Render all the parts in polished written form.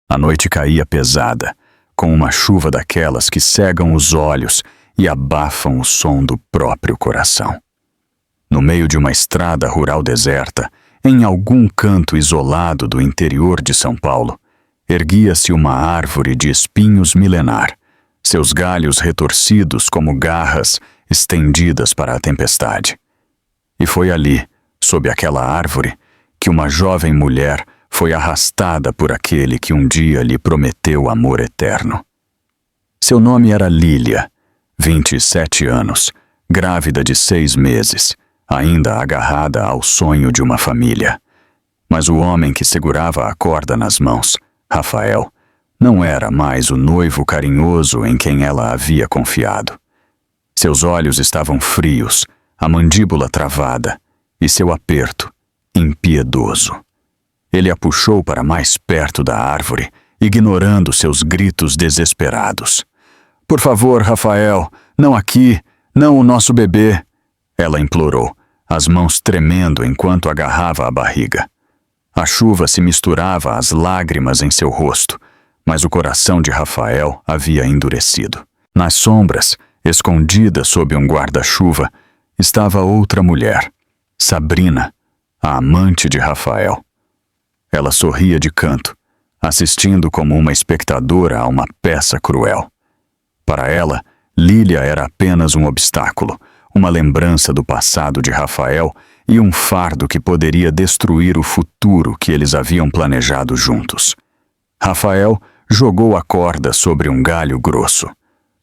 A noite caía pesada, com uma chuva daquelas que cegam os olhos e abafam o som do próprio coração. No meio de uma estrada rural deserta, em algum canto isolado do interior de São Paulo, erguia-se uma árvore de espinhos milenar, seus galhos retorcidos como garras estendidas para a tempestade. E foi ali, sob aquela árvore, que uma jovem mulher foi arrastada por aquele que um dia lhe prometeu amor eterno. Seu nome era Lília, 27 anos, grávida de 6 meses, ainda agarrada ao sonho de uma família. Mas o homem que segurava a corda nas mãos, Rafael, não era mais o noivo carinhoso em quem ela havia confiado. Seus olhos estavam frios, a mandíbula travada, e seu aperto, impiedoso. Ele a puxou para mais perto da árvore, ignorando seus gritos desesperados. "Por favor, Rafael, não aqui, não o nosso bebê", ela implorou, as mãos tremendo enquanto agarrava a barriga. A chuva se misturava às lágrimas em seu rosto, mas o coração de Rafael havia endurecido. Nas sombras, escondida sob um guarda-chuva, estava outra mulher, Sabrina, a amante de Rafael. Ela sorria de canto, assistindo como uma espectadora a uma peça cruel. Para ela, Lília era apenas um obstáculo, uma lembrança do passado de Rafael e um fardo que poderia destruir o futuro que eles haviam planejado juntos. Rafael jogou a corda sobre um galho grosso.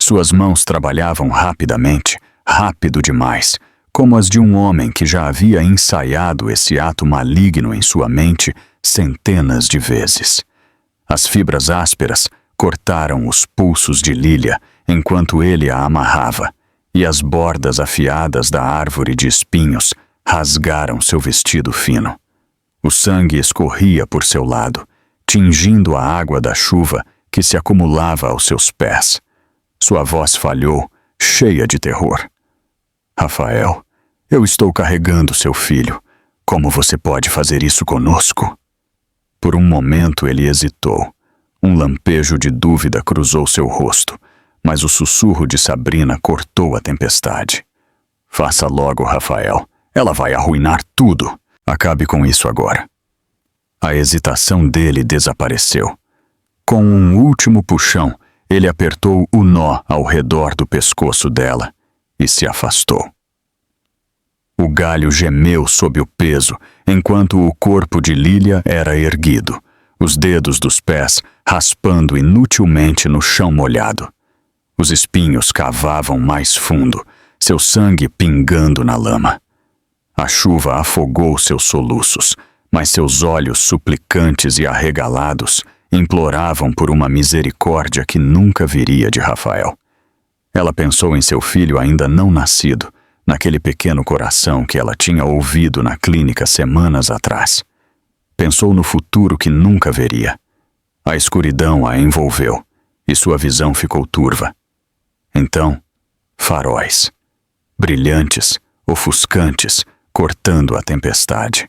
Suas mãos trabalhavam rapidamente, rápido demais, como as de um homem que já havia ensaiado esse ato maligno em sua mente centenas de vezes. As fibras ásperas cortaram os pulsos de Lília enquanto ele a amarrava, e as bordas afiadas da árvore de espinhos rasgaram seu vestido fino. O sangue escorria por seu lado, tingindo a água da chuva que se acumulava aos seus pés. Sua voz falhou, cheia de terror. "Rafael, eu estou carregando seu filho. Como você pode fazer isso conosco?" Por um momento ele hesitou. Um lampejo de dúvida cruzou seu rosto, mas o sussurro de Sabrina cortou a tempestade. "Faça logo, Rafael. Ela vai arruinar tudo. Acabe com isso agora." A hesitação dele desapareceu. Com um último puxão, ele apertou o nó ao redor do pescoço dela e se afastou. O galho gemeu sob o peso, enquanto o corpo de Lília era erguido, os dedos dos pés raspando inutilmente no chão molhado. Os espinhos cavavam mais fundo, seu sangue pingando na lama. A chuva afogou seus soluços, mas seus olhos suplicantes e arregalados imploravam por uma misericórdia que nunca viria de Rafael. Ela pensou em seu filho ainda não nascido, naquele pequeno coração que ela tinha ouvido na clínica semanas atrás. Pensou no futuro que nunca veria. A escuridão a envolveu, e sua visão ficou turva. Então, faróis, brilhantes, ofuscantes, cortando a tempestade.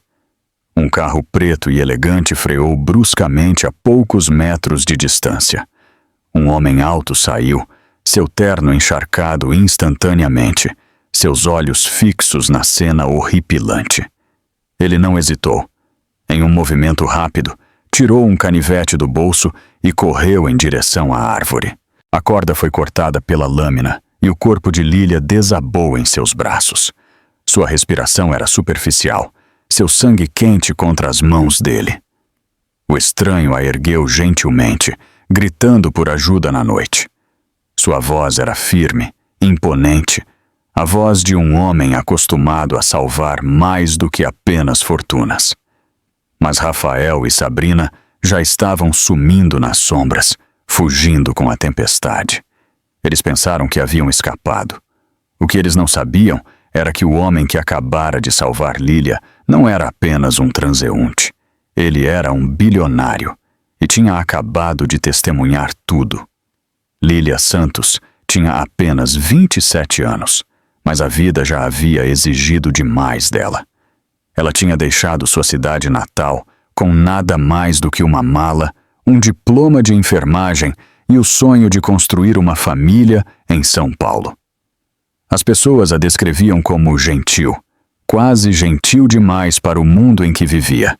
Um carro preto e elegante freou bruscamente a poucos metros de distância. Um homem alto saiu, seu terno encharcado instantaneamente, seus olhos fixos na cena horripilante. Ele não hesitou. Em um movimento rápido, tirou um canivete do bolso e correu em direção à árvore. A corda foi cortada pela lâmina e o corpo de Lília desabou em seus braços. Sua respiração era superficial, seu sangue quente contra as mãos dele. O estranho a ergueu gentilmente, gritando por ajuda na noite. Sua voz era firme, imponente, a voz de um homem acostumado a salvar mais do que apenas fortunas. Mas Rafael e Sabrina já estavam sumindo nas sombras, fugindo com a tempestade. Eles pensaram que haviam escapado. O que eles não sabiam era que o homem que acabara de salvar Lília não era apenas um transeunte. Ele era um bilionário e tinha acabado de testemunhar tudo. Lília Santos tinha apenas 27 anos, mas a vida já havia exigido demais dela. Ela tinha deixado sua cidade natal com nada mais do que uma mala, um diploma de enfermagem e o sonho de construir uma família em São Paulo. As pessoas a descreviam como gentil, quase gentil demais para o mundo em que vivia.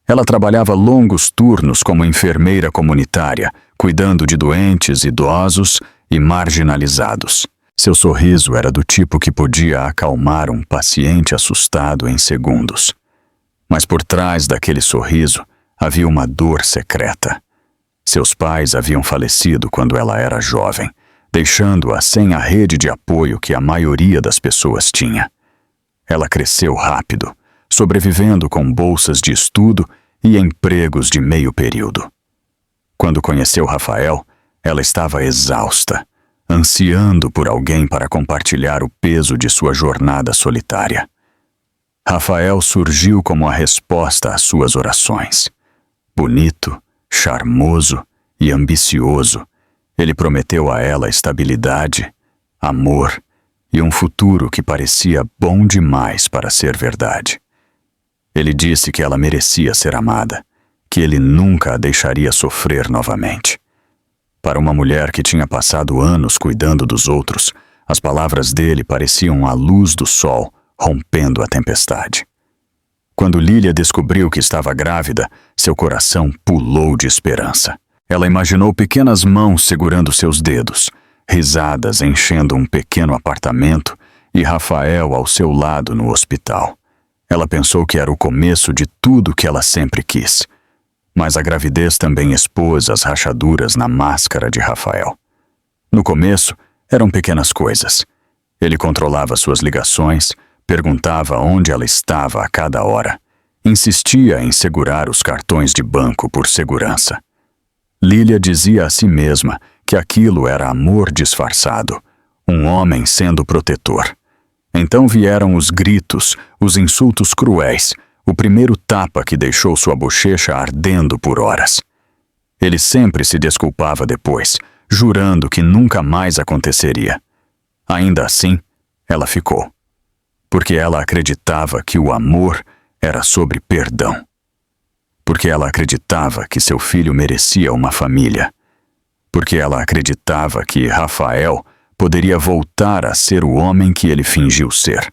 Ela trabalhava longos turnos como enfermeira comunitária, cuidando de doentes, idosos e marginalizados. Seu sorriso era do tipo que podia acalmar um paciente assustado em segundos. Mas por trás daquele sorriso havia uma dor secreta. Seus pais haviam falecido quando ela era jovem, deixando-a sem a rede de apoio que a maioria das pessoas tinha. Ela cresceu rápido, sobrevivendo com bolsas de estudo e empregos de meio período. Quando conheceu Rafael, ela estava exausta, ansiando por alguém para compartilhar o peso de sua jornada solitária. Rafael surgiu como a resposta às suas orações. Bonito, charmoso e ambicioso, ele prometeu a ela estabilidade, amor e um futuro que parecia bom demais para ser verdade. Ele disse que ela merecia ser amada, que ele nunca a deixaria sofrer novamente. Para uma mulher que tinha passado anos cuidando dos outros, as palavras dele pareciam a luz do sol rompendo a tempestade. Quando Lília descobriu que estava grávida, seu coração pulou de esperança. Ela imaginou pequenas mãos segurando seus dedos, risadas enchendo um pequeno apartamento e Rafael ao seu lado no hospital. Ela pensou que era o começo de tudo que ela sempre quis. Mas a gravidez também expôs as rachaduras na máscara de Rafael. No começo, eram pequenas coisas. Ele controlava suas ligações, perguntava onde ela estava a cada hora, insistia em segurar os cartões de banco por segurança. Lília dizia a si mesma que aquilo era amor disfarçado, um homem sendo protetor. Então vieram os gritos, os insultos cruéis, o primeiro tapa que deixou sua bochecha ardendo por horas. Ele sempre se desculpava depois, jurando que nunca mais aconteceria. Ainda assim, ela ficou. Porque ela acreditava que o amor era sobre perdão. Porque ela acreditava que seu filho merecia uma família. Porque ela acreditava que Rafael poderia voltar a ser o homem que ele fingiu ser.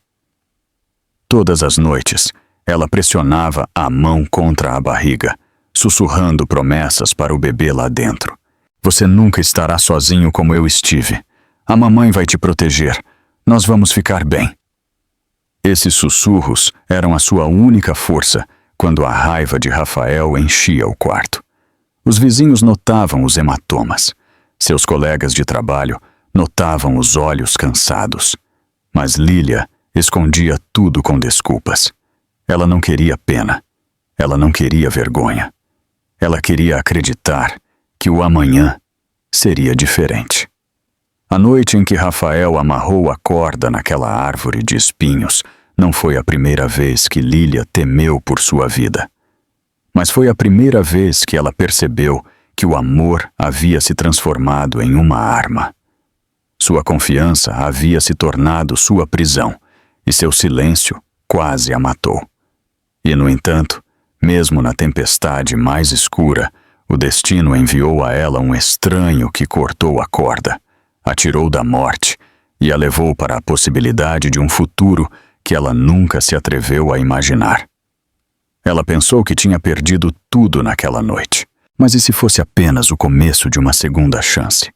Todas as noites, ela pressionava a mão contra a barriga, sussurrando promessas para o bebê lá dentro. Você nunca estará sozinho como eu estive. A mamãe vai te proteger. Nós vamos ficar bem. Esses sussurros eram a sua única força quando a raiva de Rafael enchia o quarto. Os vizinhos notavam os hematomas. Seus colegas de trabalho notavam os olhos cansados. Mas Lília escondia tudo com desculpas. Ela não queria pena. Ela não queria vergonha. Ela queria acreditar que o amanhã seria diferente. A noite em que Rafael amarrou a corda naquela árvore de espinhos não foi a primeira vez que Lília temeu por sua vida. Mas foi a primeira vez que ela percebeu que o amor havia se transformado em uma arma. Sua confiança havia se tornado sua prisão, e seu silêncio quase a matou. E, no entanto, mesmo na tempestade mais escura, o destino enviou a ela um estranho que cortou a corda, a tirou da morte e a levou para a possibilidade de um futuro que ela nunca se atreveu a imaginar. Ela pensou que tinha perdido tudo naquela noite, mas e se fosse apenas o começo de uma segunda chance?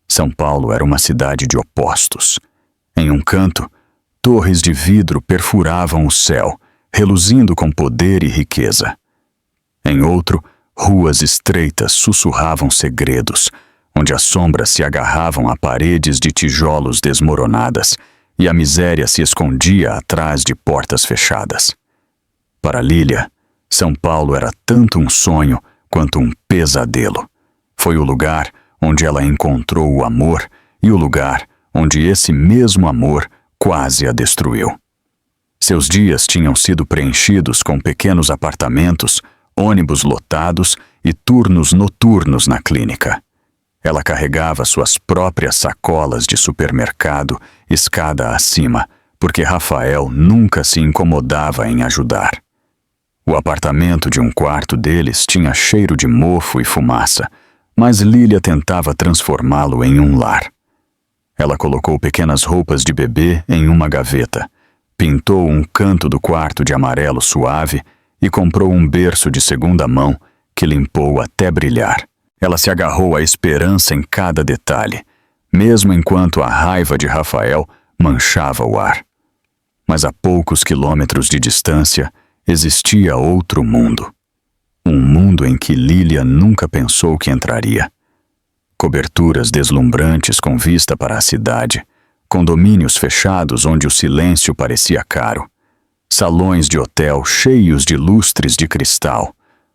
São Paulo era uma cidade de opostos. Em um canto, torres de vidro perfuravam o céu, reluzindo com poder e riqueza. Em outro, ruas estreitas sussurravam segredos, onde as sombras se agarravam a paredes de tijolos desmoronadas e a miséria se escondia atrás de portas fechadas. Para Lília, São Paulo era tanto um sonho quanto um pesadelo. Foi o lugar onde ela encontrou o amor e o lugar onde esse mesmo amor quase a destruiu. Seus dias tinham sido preenchidos com pequenos apartamentos, ônibus lotados e turnos noturnos na clínica. Ela carregava suas próprias sacolas de supermercado, escada acima, porque Rafael nunca se incomodava em ajudar. O apartamento de um quarto deles tinha cheiro de mofo e fumaça, mas Lilia tentava transformá-lo em um lar. Ela colocou pequenas roupas de bebê em uma gaveta, pintou um canto do quarto de amarelo suave e comprou um berço de segunda mão que limpou até brilhar. Ela se agarrou à esperança em cada detalhe, mesmo enquanto a raiva de Rafael manchava o ar. Mas a poucos quilômetros de distância existia outro mundo. Um mundo em que Lilia nunca pensou que entraria. Coberturas deslumbrantes com vista para a cidade, condomínios fechados onde o silêncio parecia caro, salões de hotel cheios de lustres de cristal,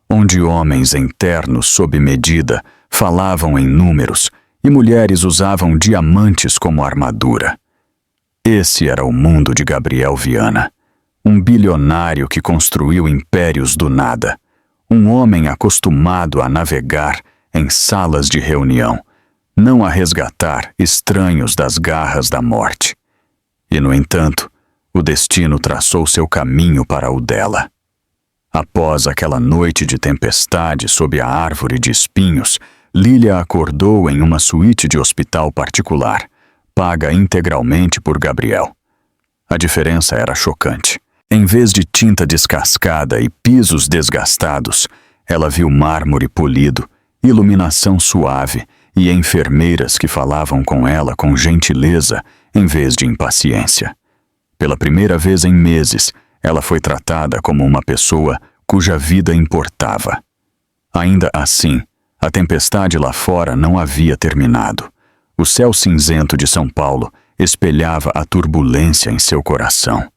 onde homens em ternos sob medida falavam em números e mulheres usavam diamantes como armadura. Esse era o mundo de Gabriel Viana, um bilionário que construiu impérios do nada, um homem acostumado a navegar em salas de reunião, não a resgatar estranhos das garras da morte. E, no entanto, o destino traçou seu caminho para o dela. Após aquela noite de tempestade sob a árvore de espinhos, Lilia acordou em uma suíte de hospital particular, paga integralmente por Gabriel. A diferença era chocante. Em vez de tinta descascada e pisos desgastados, ela viu mármore polido, iluminação suave e enfermeiras que falavam com ela com gentileza em vez de impaciência. Pela primeira vez em meses, ela foi tratada como uma pessoa cuja vida importava. Ainda assim, a tempestade lá fora não havia terminado. O céu cinzento de São Paulo espelhava a turbulência em seu coração.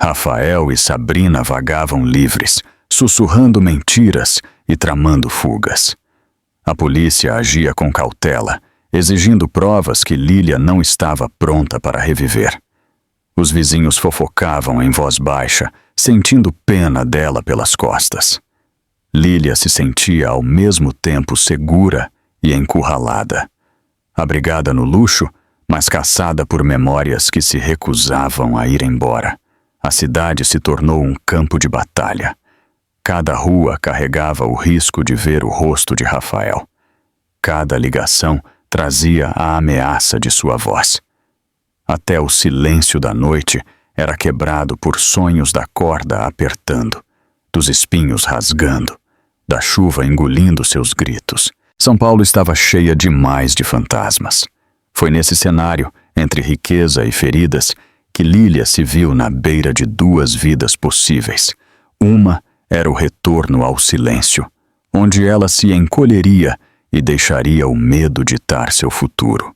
Rafael e Sabrina vagavam livres, sussurrando mentiras e tramando fugas. A polícia agia com cautela, exigindo provas que Lilia não estava pronta para reviver. Os vizinhos fofocavam em voz baixa, sentindo pena dela pelas costas. Lilia se sentia ao mesmo tempo segura e encurralada. Abrigada no luxo, mas caçada por memórias que se recusavam a ir embora. A cidade se tornou um campo de batalha. Cada rua carregava o risco de ver o rosto de Rafael. Cada ligação trazia a ameaça de sua voz. Até o silêncio da noite era quebrado por sonhos da corda apertando, dos espinhos rasgando, da chuva engolindo seus gritos. São Paulo estava cheia demais de fantasmas. Foi nesse cenário, entre riqueza e feridas, que Lilia se viu na beira de duas vidas possíveis. Uma era o retorno ao silêncio, onde ela se encolheria e deixaria o medo ditar seu futuro.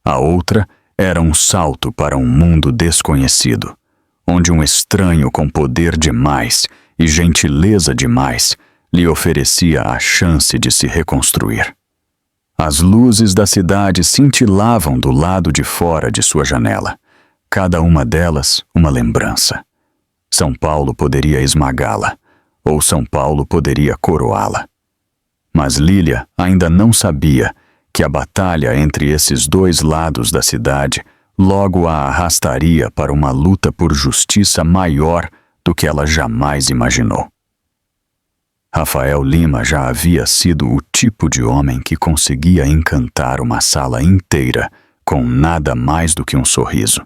A outra era um salto para um mundo desconhecido, onde um estranho com poder demais e gentileza demais lhe oferecia a chance de se reconstruir. As luzes da cidade cintilavam do lado de fora de sua janela, cada uma delas uma lembrança. São Paulo poderia esmagá-la, ou São Paulo poderia coroá-la. Mas Lilia ainda não sabia que a batalha entre esses dois lados da cidade logo a arrastaria para uma luta por justiça maior do que ela jamais imaginou. Rafael Lima já havia sido o tipo de homem que conseguia encantar uma sala inteira com nada mais do que um sorriso.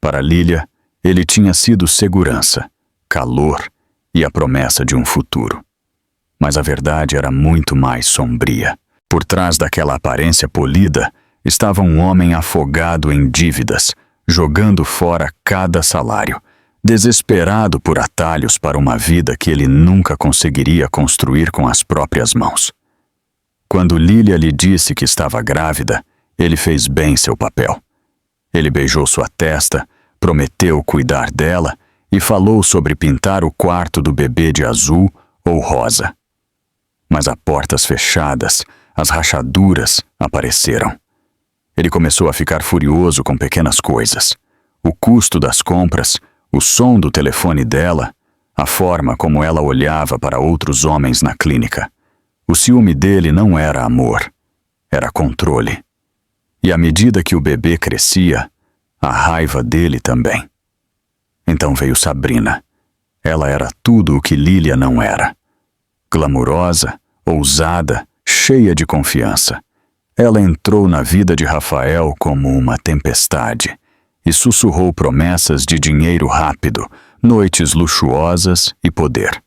Para Lilia, ele tinha sido segurança, calor e a promessa de um futuro. Mas a verdade era muito mais sombria. Por trás daquela aparência polida, estava um homem afogado em dívidas, jogando fora cada salário, desesperado por atalhos para uma vida que ele nunca conseguiria construir com as próprias mãos. Quando Lilia lhe disse que estava grávida, ele fez bem seu papel. Ele beijou sua testa, prometeu cuidar dela e falou sobre pintar o quarto do bebê de azul ou rosa. Mas a portas fechadas, as rachaduras apareceram. Ele começou a ficar furioso com pequenas coisas. O custo das compras, o som do telefone dela, a forma como ela olhava para outros homens na clínica. O ciúme dele não era amor, era controle. E à medida que o bebê crescia, a raiva dele também. Então veio Sabrina, Ela era tudo o que Lília não era. Glamurosa, ousada, cheia de confiança. Ela entrou na vida de Rafael como uma tempestade e sussurrou promessas de dinheiro rápido, noites luxuosas e poder.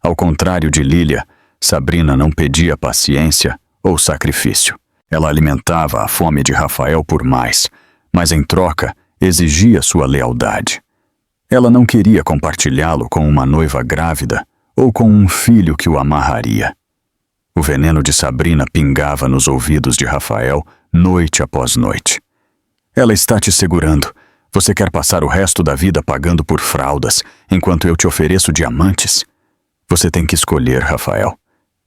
Ao contrário de Lília, Sabrina não pedia paciência ou sacrifício. Ela alimentava a fome de Rafael por mais, mas em troca exigia sua lealdade. Ela não queria compartilhá-lo com uma noiva grávida ou com um filho que o amarraria. O veneno de Sabrina pingava nos ouvidos de Rafael noite após noite. Ela está te segurando. Você quer passar o resto da vida pagando por fraldas, enquanto eu te ofereço diamantes? Você tem que escolher, Rafael.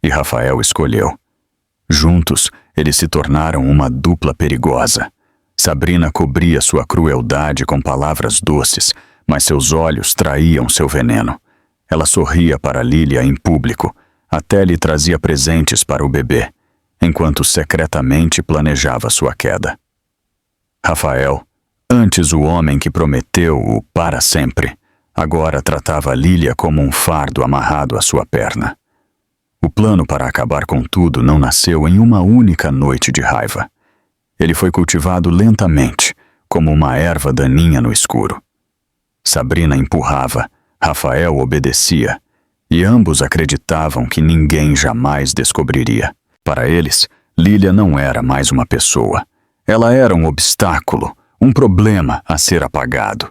E Rafael escolheu. Juntos, eles se tornaram uma dupla perigosa. Sabrina cobria sua crueldade com palavras doces, mas seus olhos traíam seu veneno. Ela sorria para Lília em público, até lhe trazia presentes para o bebê, enquanto secretamente planejava sua queda. Rafael, antes o homem que prometeu o para sempre, agora tratava Lília como um fardo amarrado à sua perna. O plano para acabar com tudo não nasceu em uma única noite de raiva. Ele foi cultivado lentamente, como uma erva daninha no escuro. Sabrina empurrava, Rafael obedecia, e ambos acreditavam que ninguém jamais descobriria. Para eles, Lília não era mais uma pessoa. Ela era um obstáculo, um problema a ser apagado.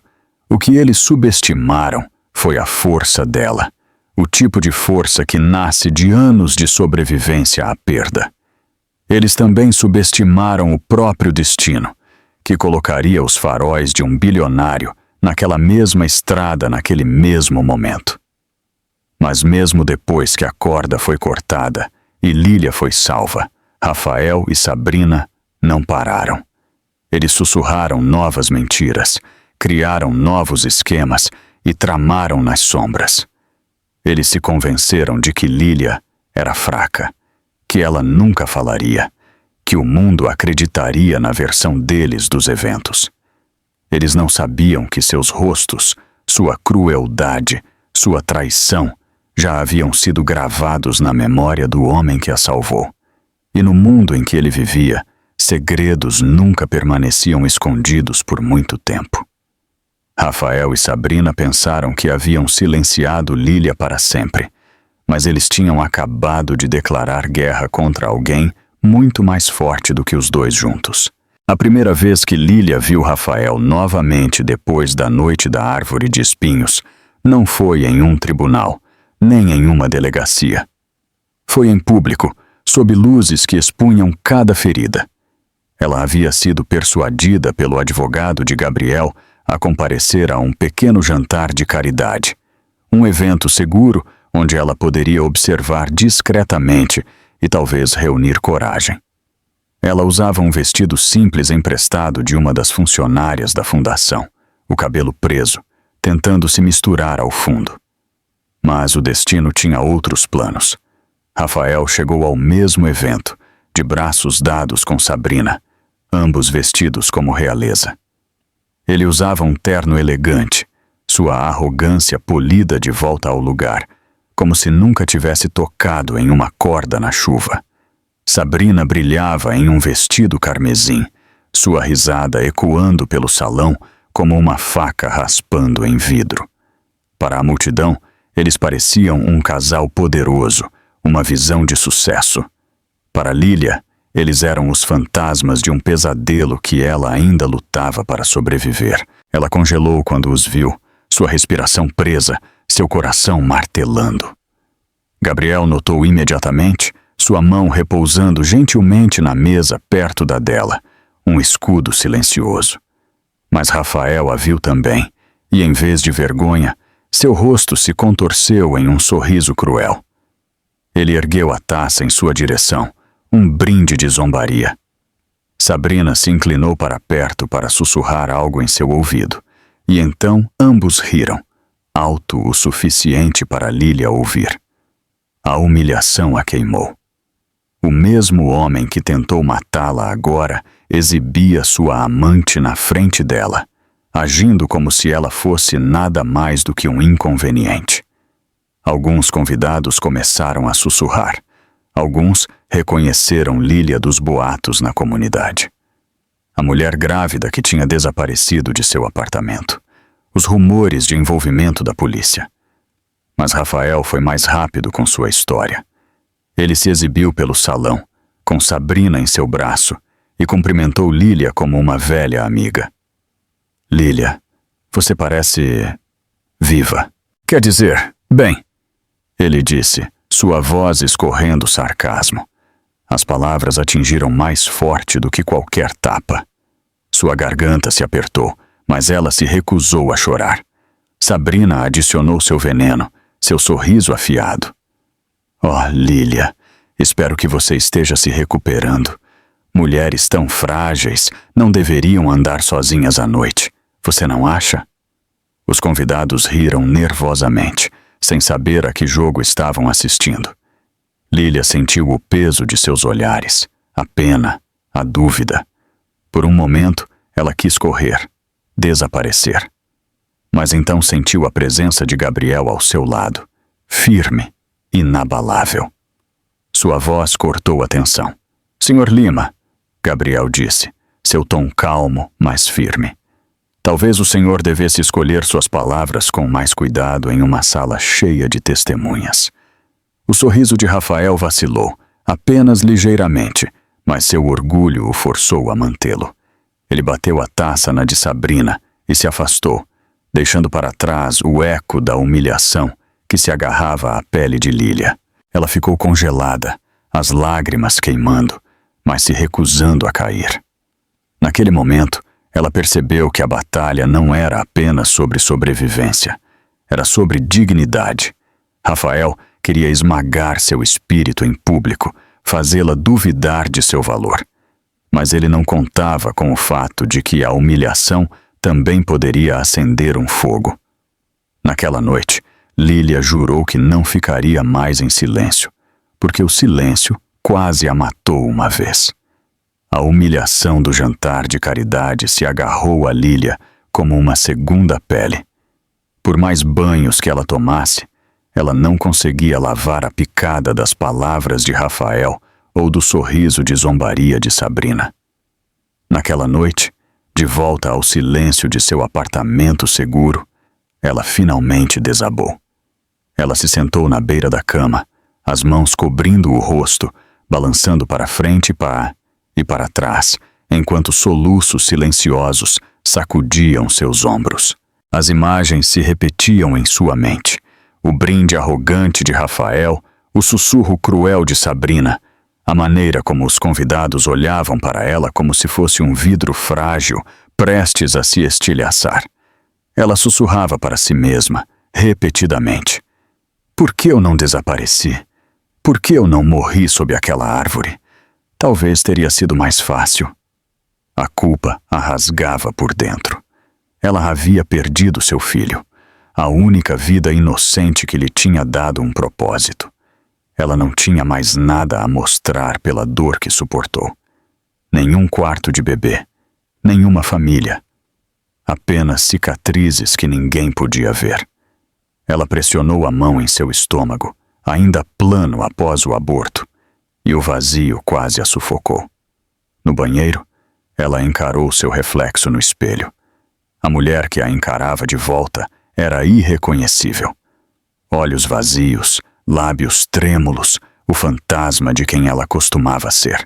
O que eles subestimaram foi a força dela, o tipo de força que nasce de anos de sobrevivência à perda. Eles também subestimaram o próprio destino, que colocaria os faróis de um bilionário naquela mesma estrada naquele mesmo momento. Mas mesmo depois que a corda foi cortada e Lília foi salva, Rafael e Sabrina não pararam. Eles sussurraram novas mentiras, criaram novos esquemas e tramaram nas sombras. Eles se convenceram de que Lília era fraca, que ela nunca falaria, que o mundo acreditaria na versão deles dos eventos. Eles não sabiam que seus rostos, sua crueldade, sua traição já haviam sido gravados na memória do homem que a salvou. E no mundo em que ele vivia, segredos nunca permaneciam escondidos por muito tempo. Rafael e Sabrina pensaram que haviam silenciado Lília para sempre, mas eles tinham acabado de declarar guerra contra alguém muito mais forte do que os dois juntos. A primeira vez que Lília viu Rafael novamente depois da noite da árvore de espinhos, não foi em um tribunal, nem em uma delegacia. Foi em público, sob luzes que expunham cada ferida. Ela havia sido persuadida pelo advogado de Gabriel a comparecer a um pequeno jantar de caridade, um evento seguro onde ela poderia observar discretamente e talvez reunir coragem. Ela usava um vestido simples emprestado de uma das funcionárias da fundação, o cabelo preso, tentando se misturar ao fundo. Mas o destino tinha outros planos. Rafael chegou ao mesmo evento, de braços dados com Sabrina, ambos vestidos como realeza. Ele usava um terno elegante, sua arrogância polida de volta ao lugar, como se nunca tivesse tocado em uma corda na chuva. Sabrina brilhava em um vestido carmesim, sua risada ecoando pelo salão como uma faca raspando em vidro. Para a multidão, eles pareciam um casal poderoso, uma visão de sucesso. Para Lília, eles eram os fantasmas de um pesadelo que ela ainda lutava para sobreviver. Ela congelou quando os viu, sua respiração presa, seu coração martelando. Gabriel notou imediatamente, sua mão repousando gentilmente na mesa perto da dela, um escudo silencioso. Mas Rafael a viu também, e em vez de vergonha, seu rosto se contorceu em um sorriso cruel. Ele ergueu a taça em sua direção, um brinde de zombaria. Sabrina se inclinou para perto para sussurrar algo em seu ouvido, e então ambos riram, alto o suficiente para Lília ouvir. A humilhação a queimou. O mesmo homem que tentou matá-la agora exibia sua amante na frente dela, agindo como se ela fosse nada mais do que um inconveniente. Alguns convidados começaram a sussurrar. Alguns reconheceram Lília dos boatos na comunidade. A mulher grávida que tinha desaparecido de seu apartamento. Os rumores de envolvimento da polícia. Mas Rafael foi mais rápido com sua história. Ele se exibiu pelo salão, com Sabrina em seu braço, e cumprimentou Lília como uma velha amiga. Lília, você parece viva. Quer dizer, bem, ele disse, sua voz escorrendo sarcasmo. As palavras atingiram mais forte do que qualquer tapa. Sua garganta se apertou, mas ela se recusou a chorar. Sabrina adicionou seu veneno, seu sorriso afiado. Oh, Lília, espero que você esteja se recuperando. Mulheres tão frágeis não deveriam andar sozinhas à noite. Você não acha? Os convidados riram nervosamente, sem saber a que jogo estavam assistindo. Lília sentiu o peso de seus olhares, a pena, a dúvida. Por um momento, ela quis correr, desaparecer. Mas então sentiu a presença de Gabriel ao seu lado, firme, inabalável. Sua voz cortou a tensão. Senhor Lima, Gabriel disse, seu tom calmo, mas firme. Talvez o senhor devesse escolher suas palavras com mais cuidado em uma sala cheia de testemunhas. O sorriso de Rafael vacilou, apenas ligeiramente, mas seu orgulho o forçou a mantê-lo. Ele bateu a taça na de Sabrina e se afastou, deixando para trás o eco da humilhação que se agarrava à pele de Lília. Ela ficou congelada, as lágrimas queimando, mas se recusando a cair. Naquele momento, ela percebeu que a batalha não era apenas sobre sobrevivência, era sobre dignidade. Rafael queria esmagar seu espírito em público, fazê-la duvidar de seu valor. Mas ele não contava com o fato de que a humilhação também poderia acender um fogo. Naquela noite, Lília jurou que não ficaria mais em silêncio, porque o silêncio quase a matou uma vez. A humilhação do jantar de caridade se agarrou a Lília como uma segunda pele. Por mais banhos que ela tomasse, ela não conseguia lavar a picada das palavras de Rafael ou do sorriso de zombaria de Sabrina. Naquela noite, de volta ao silêncio de seu apartamento seguro, ela finalmente desabou. Ela se sentou na beira da cama, as mãos cobrindo o rosto, balançando para frente e para trás, enquanto soluços silenciosos sacudiam seus ombros. As imagens se repetiam em sua mente. O brinde arrogante de Rafael, o sussurro cruel de Sabrina, a maneira como os convidados olhavam para ela como se fosse um vidro frágil, prestes a se estilhaçar. Ela sussurrava para si mesma, repetidamente. Por que eu não desapareci? Por que eu não morri sob aquela árvore? Talvez teria sido mais fácil. A culpa a rasgava por dentro. Ela havia perdido seu filho, a única vida inocente que lhe tinha dado um propósito. Ela não tinha mais nada a mostrar pela dor que suportou. Nenhum quarto de bebê, nenhuma família. Apenas cicatrizes que ninguém podia ver. Ela pressionou a mão em seu estômago, ainda plano após o aborto, e o vazio quase a sufocou. No banheiro, ela encarou seu reflexo no espelho. A mulher que a encarava de volta era irreconhecível. Olhos vazios, lábios trêmulos, o fantasma de quem ela costumava ser.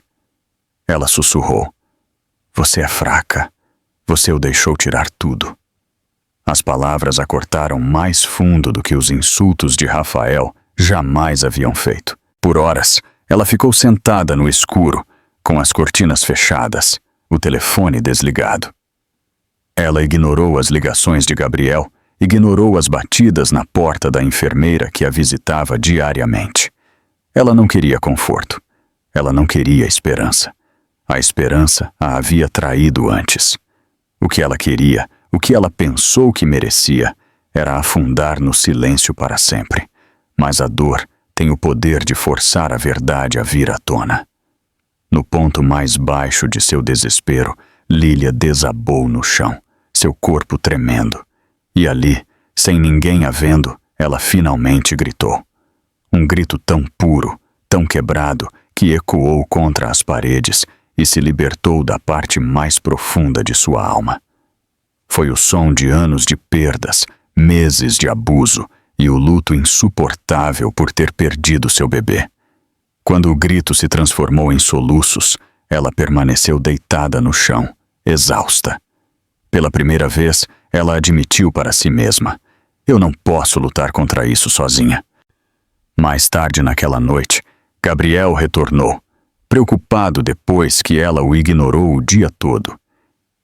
Ela sussurrou. Você é fraca. Você o deixou tirar tudo. As palavras a cortaram mais fundo do que os insultos de Rafael jamais haviam feito. Por horas, ela ficou sentada no escuro, com as cortinas fechadas, o telefone desligado. Ela ignorou as ligações de Gabriel, ignorou as batidas na porta da enfermeira que a visitava diariamente. Ela não queria conforto. Ela não queria esperança. A esperança a havia traído antes. O que ela queria, o que ela pensou que merecia, era afundar no silêncio para sempre. Mas a dor tem o poder de forçar a verdade a vir à tona. No ponto mais baixo de seu desespero, Lília desabou no chão, seu corpo tremendo. E ali, sem ninguém a vendo, ela finalmente gritou. Um grito tão puro, tão quebrado, que ecoou contra as paredes e se libertou da parte mais profunda de sua alma. Foi o som de anos de perdas, meses de abuso e o luto insuportável por ter perdido seu bebê. Quando o grito se transformou em soluços, ela permaneceu deitada no chão, exausta. Pela primeira vez, ela admitiu para si mesma: eu não posso lutar contra isso sozinha. Mais tarde naquela noite, Gabriel retornou, preocupado depois que ela o ignorou o dia todo.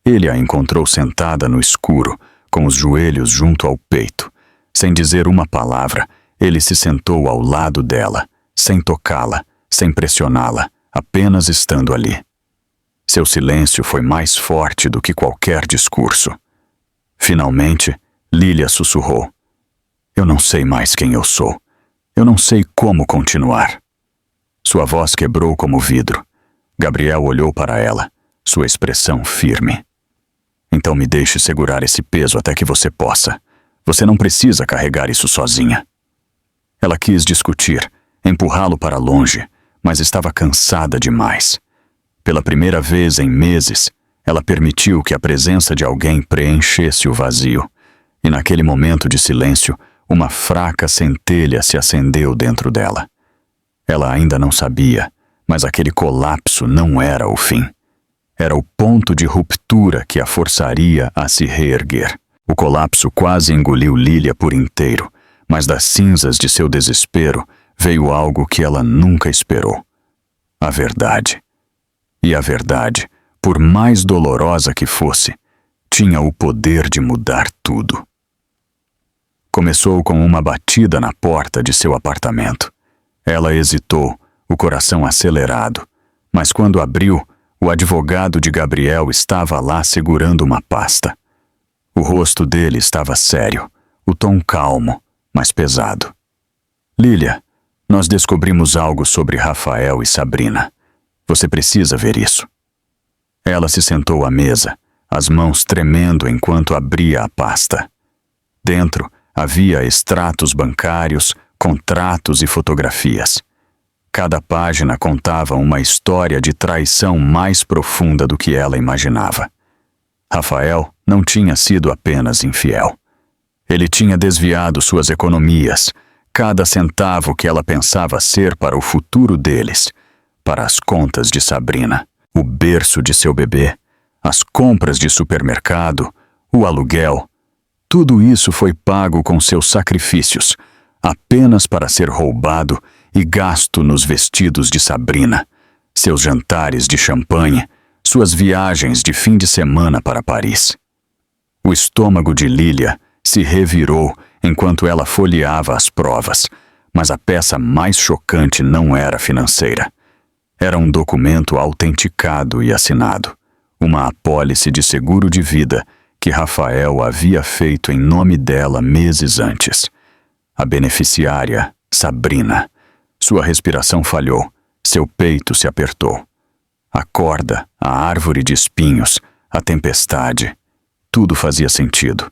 Ele a encontrou sentada no escuro, com os joelhos junto ao peito. Sem dizer uma palavra, ele se sentou ao lado dela, sem tocá-la, sem pressioná-la, apenas estando ali. Seu silêncio foi mais forte do que qualquer discurso. Finalmente, Lilia sussurrou: eu não sei mais quem eu sou. Eu não sei como continuar. Sua voz quebrou como vidro. Gabriel olhou para ela, sua expressão firme. Então me deixe segurar esse peso até que você possa. Você não precisa carregar isso sozinha. Ela quis discutir, empurrá-lo para longe, mas estava cansada demais. Pela primeira vez em meses, ela permitiu que a presença de alguém preenchesse o vazio. E naquele momento de silêncio, uma fraca centelha se acendeu dentro dela. Ela ainda não sabia, mas aquele colapso não era o fim. Era o ponto de ruptura que a forçaria a se reerguer. O colapso quase engoliu Lilia por inteiro, mas das cinzas de seu desespero veio algo que ela nunca esperou: a verdade. E a verdade, por mais dolorosa que fosse, tinha o poder de mudar tudo. Começou com uma batida na porta de seu apartamento. Ela hesitou, o coração acelerado, mas quando abriu, o advogado de Gabriel estava lá segurando uma pasta. O rosto dele estava sério, o tom calmo, mas pesado. Lilia, nós descobrimos algo sobre Rafael e Sabrina. Você precisa ver isso. Ela se sentou à mesa, as mãos tremendo enquanto abria a pasta. Dentro havia extratos bancários, contratos e fotografias. Cada página contava uma história de traição mais profunda do que ela imaginava. Rafael não tinha sido apenas infiel. Ele tinha desviado suas economias, cada centavo que ela pensava ser para o futuro deles, para as contas de Sabrina, o berço de seu bebê, as compras de supermercado, o aluguel. Tudo isso foi pago com seus sacrifícios, apenas para ser roubado e gasto nos vestidos de Sabrina, seus jantares de champanhe, suas viagens de fim de semana para Paris. O estômago de Lilia se revirou enquanto ela folheava as provas, mas a peça mais chocante não era financeira. Era um documento autenticado e assinado, uma apólice de seguro de vida que Rafael havia feito em nome dela meses antes. A beneficiária, Sabrina. Sua respiração falhou, seu peito se apertou. A corda, a árvore de espinhos, a tempestade, tudo fazia sentido.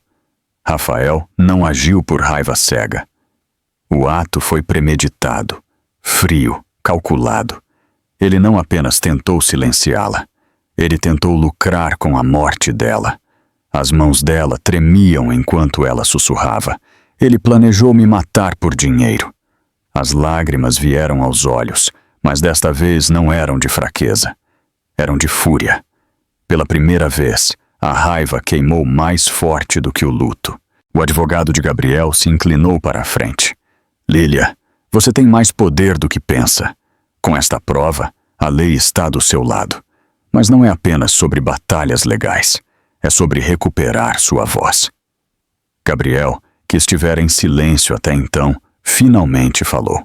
Rafael não agiu por raiva cega. O ato foi premeditado, frio, calculado. Ele não apenas tentou silenciá-la, ele tentou lucrar com a morte dela. As mãos dela tremiam enquanto ela sussurrava: ele planejou me matar por dinheiro. As lágrimas vieram aos olhos, mas desta vez não eram de fraqueza. Eram de fúria. Pela primeira vez, a raiva queimou mais forte do que o luto. O advogado de Gabriel se inclinou para a frente. Lilia, você tem mais poder do que pensa. Com esta prova, a lei está do seu lado. Mas não é apenas sobre batalhas legais. É sobre recuperar sua voz. Gabriel, que estivera em silêncio até então, finalmente falou.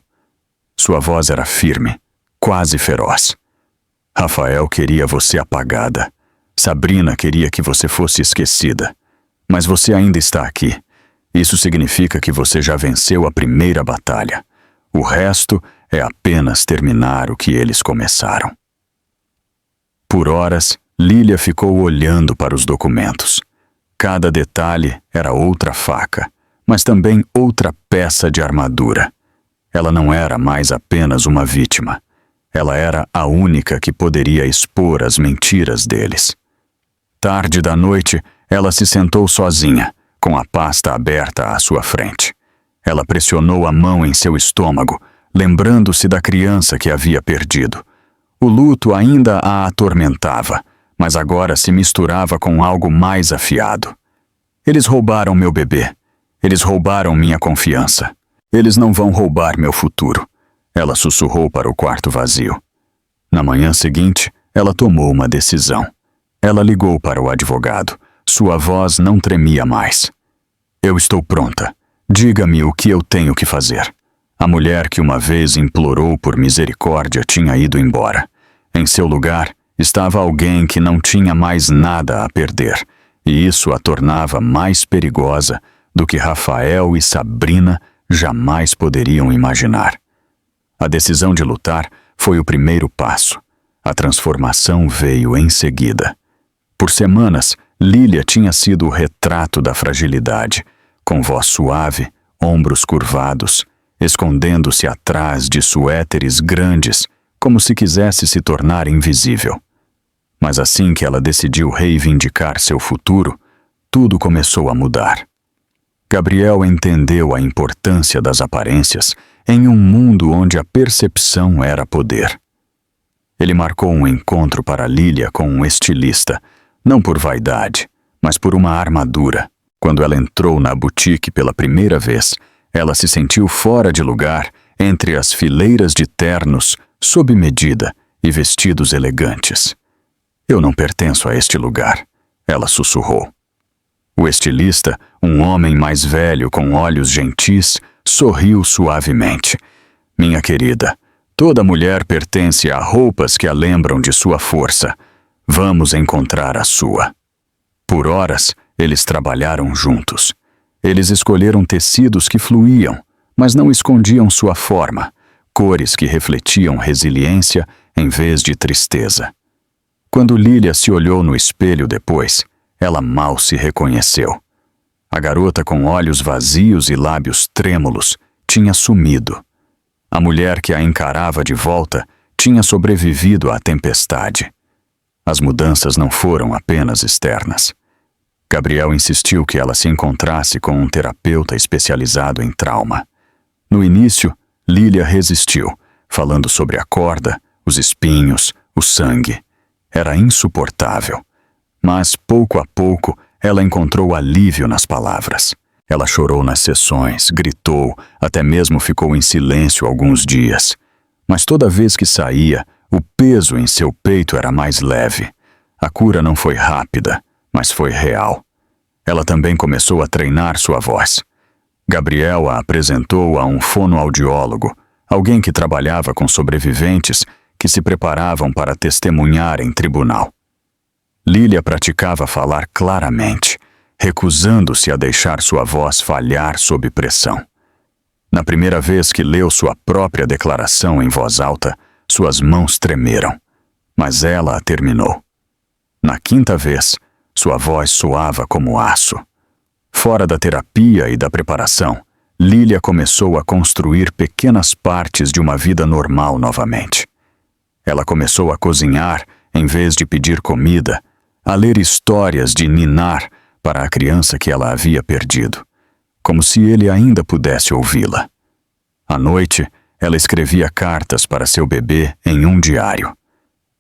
Sua voz era firme, quase feroz. Rafael queria você apagada. Sabrina queria que você fosse esquecida. Mas você ainda está aqui. Isso significa que você já venceu a primeira batalha. O resto é apenas terminar o que eles começaram. Por horas, Lilia ficou olhando para os documentos. Cada detalhe era outra faca, mas também outra peça de armadura. Ela não era mais apenas uma vítima. Ela era a única que poderia expor as mentiras deles. Tarde da noite, ela se sentou sozinha, com a pasta aberta à sua frente. Ela pressionou a mão em seu estômago, lembrando-se da criança que havia perdido. O luto ainda a atormentava, mas agora se misturava com algo mais afiado. Eles roubaram meu bebê. Eles roubaram minha confiança. Eles não vão roubar meu futuro. Ela sussurrou para o quarto vazio. Na manhã seguinte, ela tomou uma decisão. Ela ligou para o advogado. Sua voz não tremia mais. Eu estou pronta. Diga-me o que eu tenho que fazer. A mulher que uma vez implorou por misericórdia tinha ido embora. Em seu lugar, estava alguém que não tinha mais nada a perder, e isso a tornava mais perigosa do que Rafael e Sabrina jamais poderiam imaginar. A decisão de lutar foi o primeiro passo. A transformação veio em seguida. Por semanas, Lília tinha sido o retrato da fragilidade, com voz suave, ombros curvados, escondendo-se atrás de suéteres grandes, como se quisesse se tornar invisível. Mas assim que ela decidiu reivindicar seu futuro, tudo começou a mudar. Gabriel entendeu a importância das aparências em um mundo onde a percepção era poder. Ele marcou um encontro para Lília com um estilista, não por vaidade, mas por uma armadura. Quando ela entrou na boutique pela primeira vez, ela se sentiu fora de lugar entre as fileiras de ternos, sob medida e vestidos elegantes. Eu não pertenço a este lugar, ela sussurrou. O estilista, um homem mais velho com olhos gentis, sorriu suavemente. Minha querida, toda mulher pertence a roupas que a lembram de sua força. Vamos encontrar a sua. Por horas, eles trabalharam juntos. Eles escolheram tecidos que fluíam, mas não escondiam sua forma, cores que refletiam resiliência em vez de tristeza. Quando Lília se olhou no espelho depois, ela mal se reconheceu. A garota com olhos vazios e lábios trêmulos tinha sumido. A mulher que a encarava de volta tinha sobrevivido à tempestade. As mudanças não foram apenas externas. Gabriel insistiu que ela se encontrasse com um terapeuta especializado em trauma. No início, Lília resistiu, falando sobre a corda, os espinhos, o sangue. Era insuportável. Mas, pouco a pouco, ela encontrou alívio nas palavras. Ela chorou nas sessões, gritou, até mesmo ficou em silêncio alguns dias. Mas toda vez que saía, o peso em seu peito era mais leve. A cura não foi rápida, mas foi real. Ela também começou a treinar sua voz. Gabriel a apresentou a um fonoaudiólogo, alguém que trabalhava com sobreviventes que se preparavam para testemunhar em tribunal. Lília praticava falar claramente, recusando-se a deixar sua voz falhar sob pressão. Na primeira vez que leu sua própria declaração em voz alta, suas mãos tremeram, mas ela a terminou. Na quinta vez, sua voz soava como aço. Fora da terapia e da preparação, Lília começou a construir pequenas partes de uma vida normal novamente. Ela começou a cozinhar em vez de pedir comida, a ler histórias de ninar para a criança que ela havia perdido, como se ele ainda pudesse ouvi-la. À noite, ela escrevia cartas para seu bebê em um diário.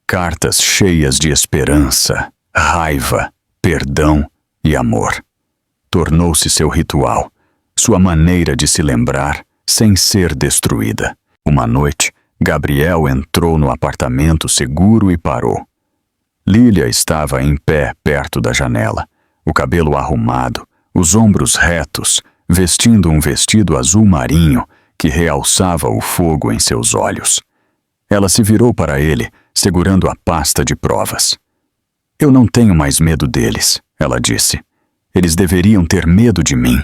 Cartas cheias de esperança, raiva, perdão e amor. Tornou-se seu ritual, sua maneira de se lembrar sem ser destruída. Uma noite, Gabriel entrou no apartamento seguro e parou. Lília estava em pé perto da janela, o cabelo arrumado, os ombros retos, vestindo um vestido azul marinho que realçava o fogo em seus olhos. Ela se virou para ele, segurando a pasta de provas. Eu não tenho mais medo deles, ela disse. Eles deveriam ter medo de mim.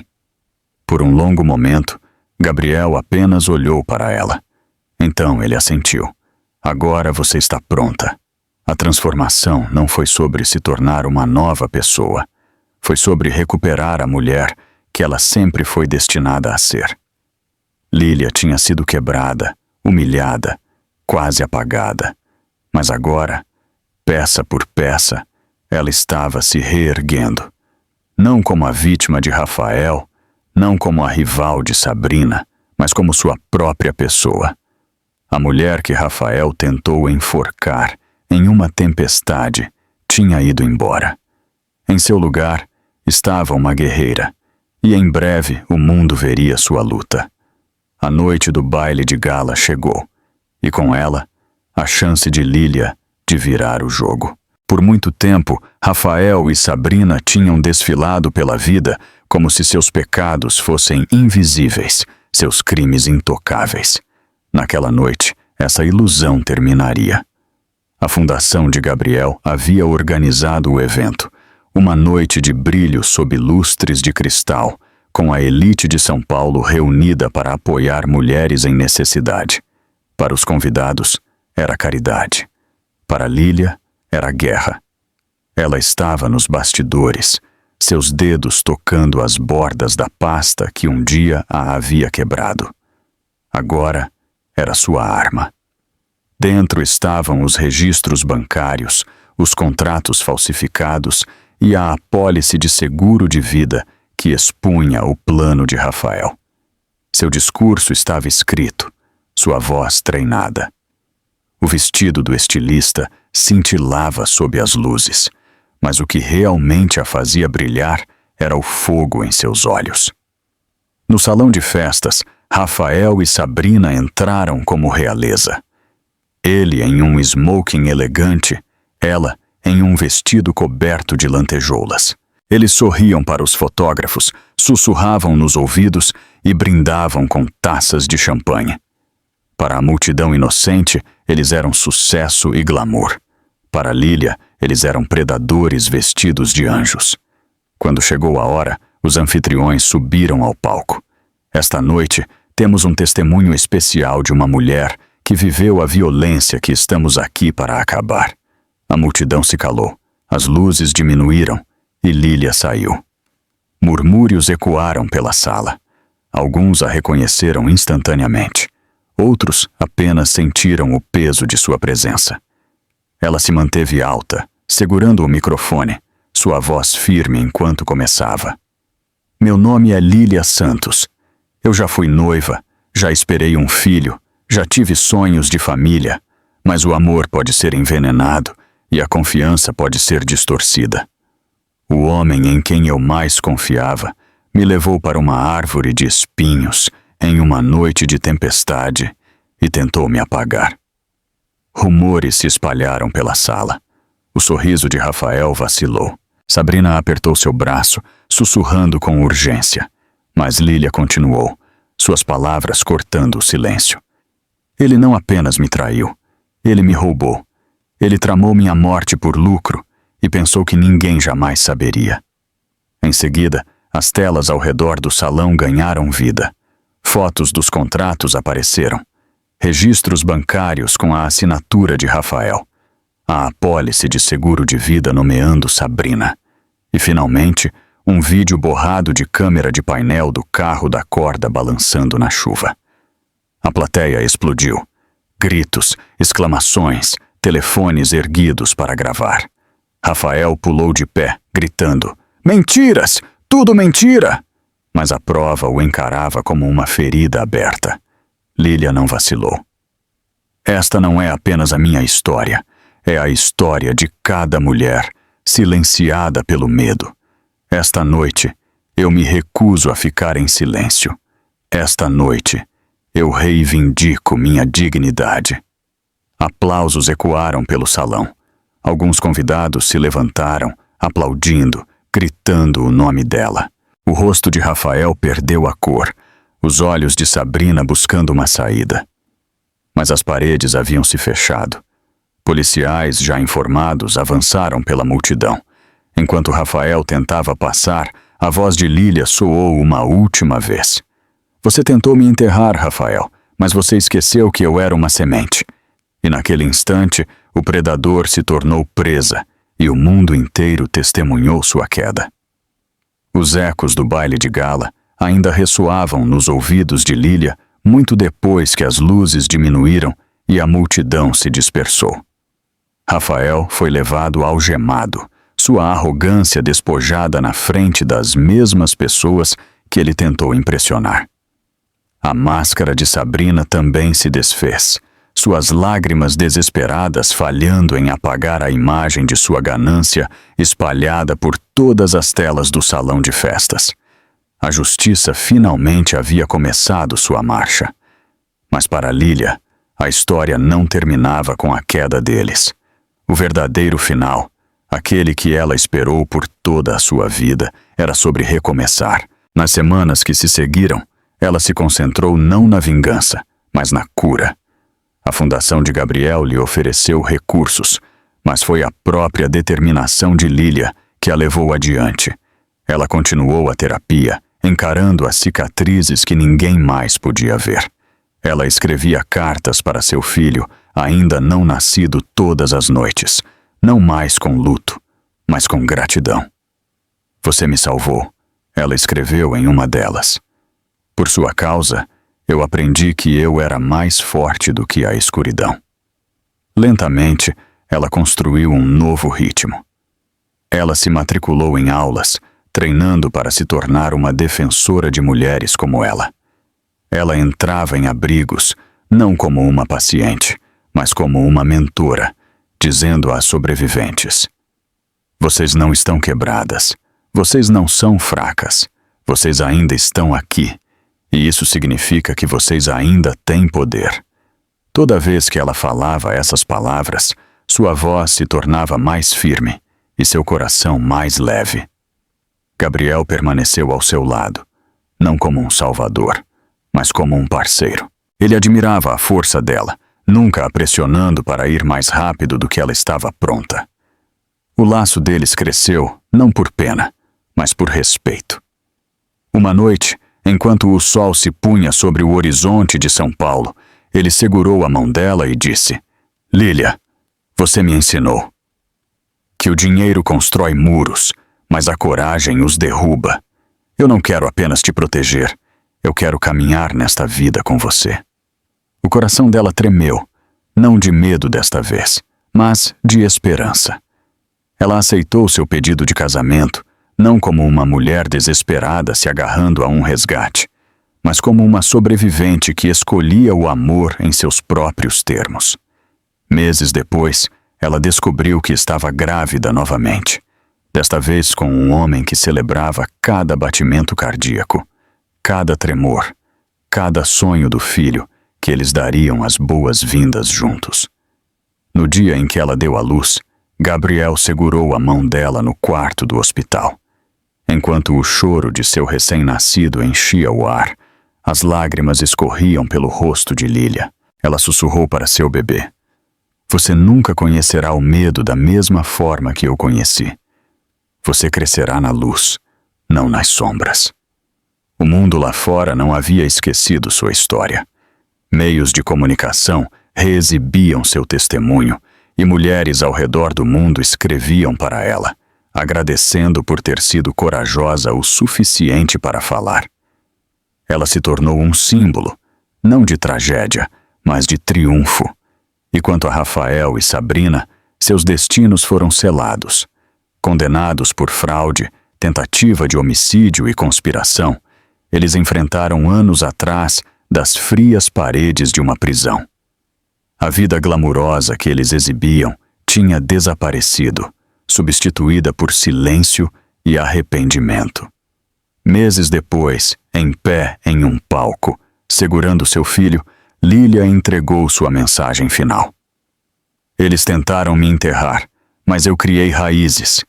Por um longo momento, Gabriel apenas olhou para ela. Então ele assentiu. Agora você está pronta. A transformação não foi sobre se tornar uma nova pessoa. Foi sobre recuperar a mulher que ela sempre foi destinada a ser. Lília tinha sido quebrada, humilhada, quase apagada. Mas agora, peça por peça, ela estava se reerguendo. Não como a vítima de Rafael, não como a rival de Sabrina, mas como sua própria pessoa. A mulher que Rafael tentou enforcar em uma tempestade tinha ido embora. Em seu lugar estava uma guerreira, e em breve o mundo veria sua luta. A noite do baile de gala chegou, e com ela, a chance de Lília de virar o jogo. Por muito tempo, Rafael e Sabrina tinham desfilado pela vida como se seus pecados fossem invisíveis, seus crimes intocáveis. Naquela noite, essa ilusão terminaria. A Fundação de Gabriel havia organizado o evento, uma noite de brilho sob lustres de cristal, com a elite de São Paulo reunida para apoiar mulheres em necessidade. Para os convidados, era caridade. Para Lília, era guerra. Ela estava nos bastidores, seus dedos tocando as bordas da pasta que um dia a havia quebrado. Agora era sua arma. Dentro estavam os registros bancários, os contratos falsificados e a apólice de seguro de vida que expunha o plano de Rafael. Seu discurso estava escrito, sua voz treinada. O vestido do estilista cintilava sob as luzes, mas o que realmente a fazia brilhar era o fogo em seus olhos. No salão de festas, Rafael e Sabrina entraram como realeza. Ele em um smoking elegante, ela em um vestido coberto de lantejoulas. Eles sorriam para os fotógrafos, sussurravam nos ouvidos e brindavam com taças de champanhe. Para a multidão inocente, eles eram sucesso e glamour. Para Lília, eles eram predadores vestidos de anjos. Quando chegou a hora, os anfitriões subiram ao palco. Esta noite, temos um testemunho especial de uma mulher que viveu a violência que estamos aqui para acabar. A multidão se calou, as luzes diminuíram e Lília saiu. Murmúrios ecoaram pela sala. Alguns a reconheceram instantaneamente. Outros apenas sentiram o peso de sua presença. Ela se manteve alta, segurando o microfone, sua voz firme enquanto começava. Meu nome é Lília Santos. Eu já fui noiva, já esperei um filho, já tive sonhos de família, mas o amor pode ser envenenado e a confiança pode ser distorcida. O homem em quem eu mais confiava me levou para uma árvore de espinhos em uma noite de tempestade e tentou me apagar. Rumores se espalharam pela sala. O sorriso de Rafael vacilou. Sabrina apertou seu braço, sussurrando com urgência. Mas Lília continuou, suas palavras cortando o silêncio. Ele não apenas me traiu, ele me roubou. Ele tramou minha morte por lucro e pensou que ninguém jamais saberia. Em seguida, as telas ao redor do salão ganharam vida. Fotos dos contratos apareceram. Registros bancários com a assinatura de Rafael. A apólice de seguro de vida nomeando Sabrina. E, finalmente, um vídeo borrado de câmera de painel do carro da corda balançando na chuva. A plateia explodiu. Gritos, exclamações, telefones erguidos para gravar. Rafael pulou de pé, gritando: "Mentiras! Tudo mentira!" Mas a prova o encarava como uma ferida aberta. Lília não vacilou. Esta não é apenas a minha história, é a história de cada mulher, silenciada pelo medo. Esta noite, eu me recuso a ficar em silêncio. Esta noite, eu reivindico minha dignidade. Aplausos ecoaram pelo salão. Alguns convidados se levantaram, aplaudindo, gritando o nome dela. O rosto de Rafael perdeu a cor, os olhos de Sabrina buscando uma saída. Mas as paredes haviam se fechado. Policiais, já informados, avançaram pela multidão. Enquanto Rafael tentava passar, a voz de Lília soou uma última vez. Você tentou me enterrar, Rafael, mas você esqueceu que eu era uma semente. E naquele instante, o predador se tornou presa e o mundo inteiro testemunhou sua queda. Os ecos do baile de gala ainda ressoavam nos ouvidos de Lília muito depois que as luzes diminuíram e a multidão se dispersou. Rafael foi levado algemado, sua arrogância despojada na frente das mesmas pessoas que ele tentou impressionar. A máscara de Sabrina também se desfez, suas lágrimas desesperadas falhando em apagar a imagem de sua ganância espalhada por todas as telas do salão de festas. A justiça finalmente havia começado sua marcha. Mas para Lília, a história não terminava com a queda deles. O verdadeiro final, aquele que ela esperou por toda a sua vida, era sobre recomeçar. Nas semanas que se seguiram, ela se concentrou não na vingança, mas na cura. A Fundação de Gabriel lhe ofereceu recursos, mas foi a própria determinação de Lília que a levou adiante. Ela continuou a terapia, encarando as cicatrizes que ninguém mais podia ver. Ela escrevia cartas para seu filho, ainda não nascido, todas as noites, não mais com luto, mas com gratidão. "Você me salvou", ela escreveu em uma delas. "Por sua causa, eu aprendi que eu era mais forte do que a escuridão." Lentamente, ela construiu um novo ritmo. Ela se matriculou em aulas, treinando para se tornar uma defensora de mulheres como ela. Ela entrava em abrigos, não como uma paciente, mas como uma mentora, dizendo às sobreviventes: "Vocês não estão quebradas, vocês não são fracas, vocês ainda estão aqui, e isso significa que vocês ainda têm poder." Toda vez que ela falava essas palavras, sua voz se tornava mais firme e seu coração mais leve. Gabriel permaneceu ao seu lado, não como um salvador, mas como um parceiro. Ele admirava a força dela, nunca a pressionando para ir mais rápido do que ela estava pronta. O laço deles cresceu, não por pena, mas por respeito. Uma noite, enquanto o sol se punha sobre o horizonte de São Paulo, ele segurou a mão dela e disse: "Lília, você me ensinou que o dinheiro constrói muros, mas a coragem os derruba. Eu não quero apenas te proteger, eu quero caminhar nesta vida com você." O coração dela tremeu, não de medo desta vez, mas de esperança. Ela aceitou seu pedido de casamento, não como uma mulher desesperada se agarrando a um resgate, mas como uma sobrevivente que escolhia o amor em seus próprios termos. Meses depois, ela descobriu que estava grávida novamente, desta vez com um homem que celebrava cada batimento cardíaco, cada tremor, cada sonho do filho que eles dariam as boas-vindas juntos. No dia em que ela deu à luz, Gabriel segurou a mão dela no quarto do hospital. Enquanto o choro de seu recém-nascido enchia o ar, as lágrimas escorriam pelo rosto de Lília. Ela sussurrou para seu bebê: "Você nunca conhecerá o medo da mesma forma que eu conheci. Você crescerá na luz, não nas sombras." O mundo lá fora não havia esquecido sua história. Meios de comunicação reexibiam seu testemunho e mulheres ao redor do mundo escreviam para ela, agradecendo por ter sido corajosa o suficiente para falar. Ela se tornou um símbolo, não de tragédia, mas de triunfo. E quanto a Rafael e Sabrina, seus destinos foram selados. Condenados por fraude, tentativa de homicídio e conspiração, eles enfrentaram anos atrás das frias paredes de uma prisão. A vida glamurosa que eles exibiam tinha desaparecido, substituída por silêncio e arrependimento. Meses depois, em pé em um palco, segurando seu filho, Lília entregou sua mensagem final. "Eles tentaram me enterrar, mas eu criei raízes.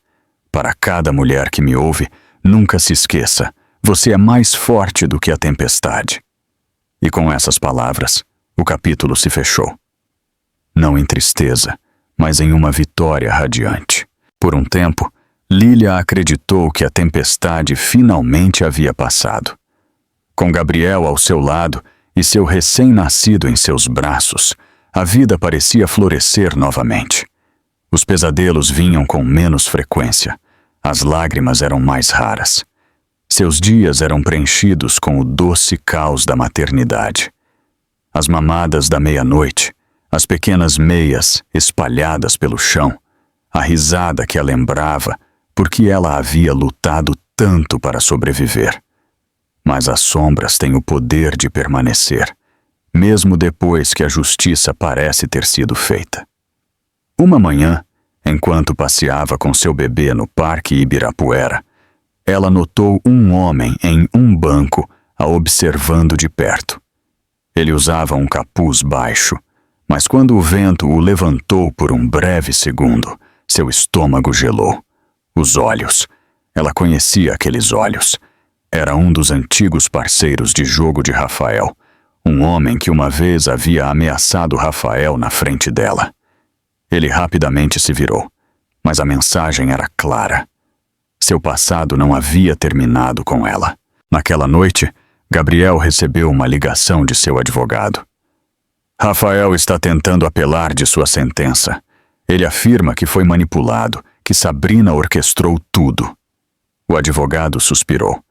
Para cada mulher que me ouve, nunca se esqueça, você é mais forte do que a tempestade." E com essas palavras, o capítulo se fechou. Não em tristeza, mas em uma vitória radiante. Por um tempo, Lília acreditou que a tempestade finalmente havia passado. Com Gabriel ao seu lado e seu recém-nascido em seus braços, a vida parecia florescer novamente. Os pesadelos vinham com menos frequência. As lágrimas eram mais raras. Seus dias eram preenchidos com o doce caos da maternidade. As mamadas da meia-noite, as pequenas meias espalhadas pelo chão, a risada que a lembrava porque ela havia lutado tanto para sobreviver. Mas as sombras têm o poder de permanecer, mesmo depois que a justiça parece ter sido feita. Uma manhã, enquanto passeava com seu bebê no Parque Ibirapuera, ela notou um homem em um banco a observando de perto. Ele usava um capuz baixo, mas quando o vento o levantou por um breve segundo, seu estômago gelou. Os olhos. Ela conhecia aqueles olhos. Era um dos antigos parceiros de jogo de Rafael, um homem que uma vez havia ameaçado Rafael na frente dela. Ele rapidamente se virou, mas a mensagem era clara. Seu passado não havia terminado com ela. Naquela noite, Gabriel recebeu uma ligação de seu advogado. Rafael está tentando apelar de sua sentença. Ele afirma que foi manipulado, que Sabrina orquestrou tudo. O advogado suspirou.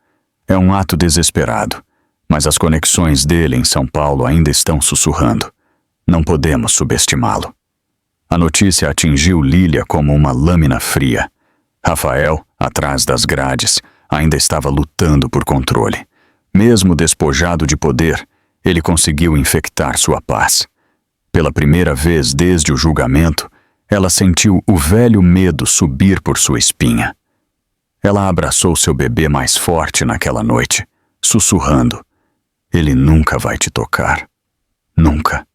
É um ato desesperado, mas as conexões dele em São Paulo ainda estão sussurrando. Não podemos subestimá-lo. A notícia atingiu Lília como uma lâmina fria. Rafael, atrás das grades, ainda estava lutando por controle. Mesmo despojado de poder, ele conseguiu infectar sua paz. Pela primeira vez desde o julgamento, ela sentiu o velho medo subir por sua espinha. Ela abraçou seu bebê mais forte naquela noite, sussurrando: "Ele nunca vai te tocar. Nunca."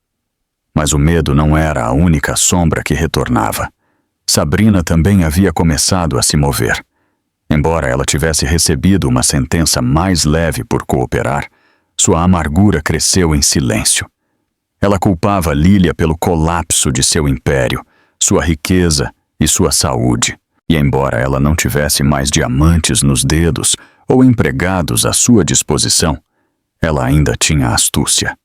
Mas o medo não era a única sombra que retornava. Sabrina também havia começado a se mover. Embora ela tivesse recebido uma sentença mais leve por cooperar, sua amargura cresceu em silêncio. Ela culpava Lília pelo colapso de seu império, sua riqueza e sua saúde. E embora ela não tivesse mais diamantes nos dedos ou empregados à sua disposição, ela ainda tinha astúcia.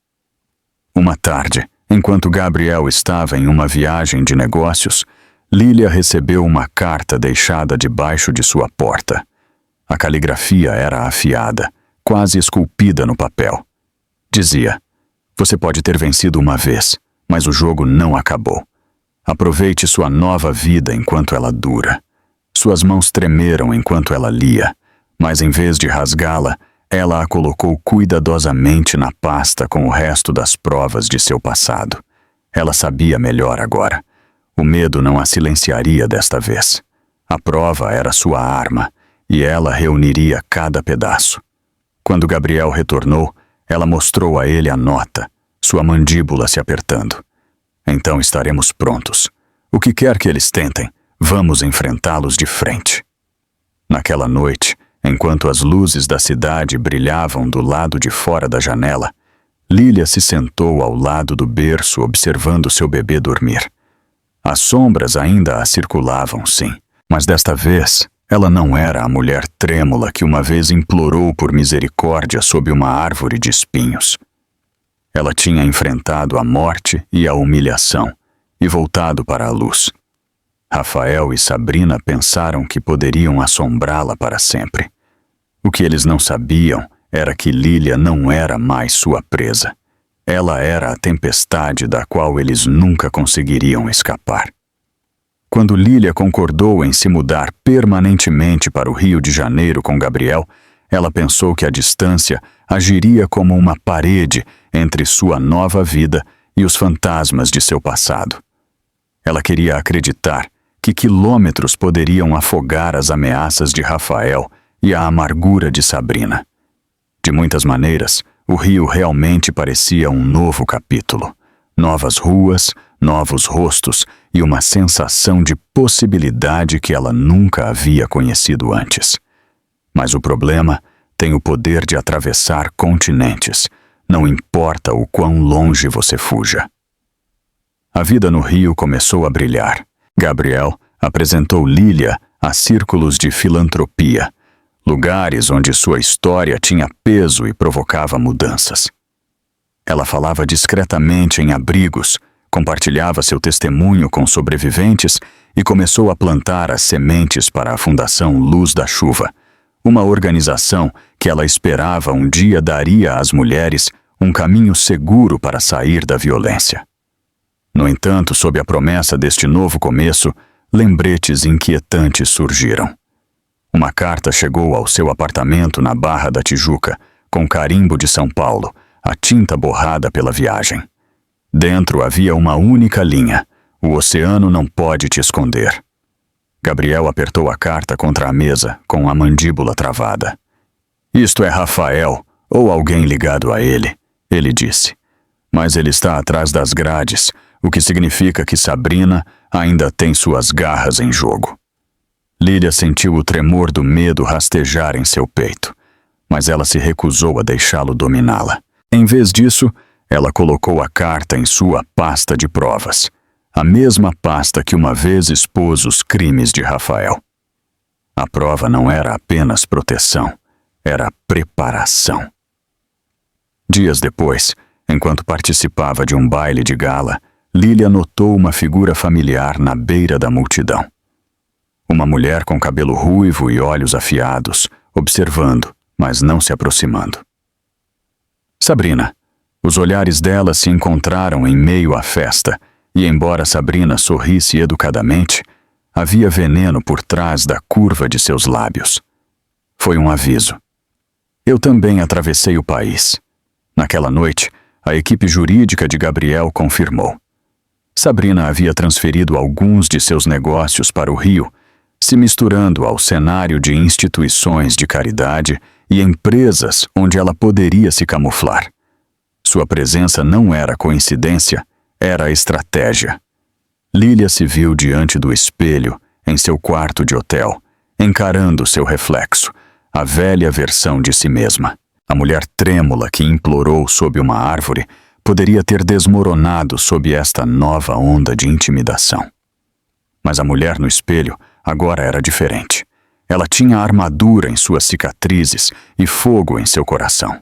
Uma tarde, enquanto Gabriel estava em uma viagem de negócios, Lília recebeu uma carta deixada debaixo de sua porta. A caligrafia era afiada, quase esculpida no papel. Dizia: "Você pode ter vencido uma vez, mas o jogo não acabou. Aproveite sua nova vida enquanto ela dura." Suas mãos tremeram enquanto ela lia, mas em vez de rasgá-la, ela a colocou cuidadosamente na pasta com o resto das provas de seu passado. Ela sabia melhor agora. O medo não a silenciaria desta vez. A prova era sua arma, e ela reuniria cada pedaço. Quando Gabriel retornou, ela mostrou a ele a nota, sua mandíbula se apertando. "Então estaremos prontos. O que quer que eles tentem, vamos enfrentá-los de frente." Naquela noite, enquanto as luzes da cidade brilhavam do lado de fora da janela, Lília se sentou ao lado do berço observando seu bebê dormir. As sombras ainda a circulavam, sim, mas desta vez ela não era a mulher trêmula que uma vez implorou por misericórdia sob uma árvore de espinhos. Ela tinha enfrentado a morte e a humilhação e voltado para a luz. Rafael e Sabrina pensaram que poderiam assombrá-la para sempre. O que eles não sabiam era que Lília não era mais sua presa. Ela era a tempestade da qual eles nunca conseguiriam escapar. Quando Lília concordou em se mudar permanentemente para o Rio de Janeiro com Gabriel, ela pensou que a distância agiria como uma parede entre sua nova vida e os fantasmas de seu passado. Ela queria acreditar que quilômetros poderiam afogar as ameaças de Rafael e a amargura de Sabrina. De muitas maneiras, o Rio realmente parecia um novo capítulo. Novas ruas, novos rostos e uma sensação de possibilidade que ela nunca havia conhecido antes. Mas o problema tem o poder de atravessar continentes, não importa o quão longe você fuja. A vida no Rio começou a brilhar. Gabriel apresentou Lília a círculos de filantropia, lugares onde sua história tinha peso e provocava mudanças. Ela falava discretamente em abrigos, compartilhava seu testemunho com sobreviventes e começou a plantar as sementes para a Fundação Luz da Chuva, Uma organização que ela esperava um dia daria às mulheres um caminho seguro para sair da violência. No entanto, sob a promessa deste novo começo, lembretes inquietantes surgiram. Uma carta chegou ao seu apartamento na Barra da Tijuca, com carimbo de São Paulo, a tinta borrada pela viagem. Dentro havia uma única linha: o oceano não pode te esconder. Gabriel apertou a carta contra a mesa, com a mandíbula travada. Isto é Rafael, ou alguém ligado a ele, ele disse. Mas ele está atrás das grades, o que significa que Sabrina ainda tem suas garras em jogo. Lília sentiu o tremor do medo rastejar em seu peito, mas ela se recusou a deixá-lo dominá-la. Em vez disso, ela colocou a carta em sua pasta de provas, a mesma pasta que uma vez expôs os crimes de Rafael. A prova não era apenas proteção, era preparação. Dias depois, enquanto participava de um baile de gala, Lília notou uma figura familiar na beira da multidão. Uma mulher com cabelo ruivo e olhos afiados, observando, mas não se aproximando. Sabrina. Os olhares dela se encontraram em meio à festa, e embora Sabrina sorrisse educadamente, havia veneno por trás da curva de seus lábios. Foi um aviso. Eu também atravessei o país. Naquela noite, a equipe jurídica de Gabriel confirmou. Sabrina havia transferido alguns de seus negócios para o Rio, se misturando ao cenário de instituições de caridade e empresas onde ela poderia se camuflar. Sua presença não era coincidência, era estratégia. Lília se viu diante do espelho, em seu quarto de hotel, encarando seu reflexo, a velha versão de si mesma. A mulher trêmula que implorou sob uma árvore poderia ter desmoronado sob esta nova onda de intimidação. Mas a mulher no espelho agora era diferente. Ela tinha armadura em suas cicatrizes e fogo em seu coração.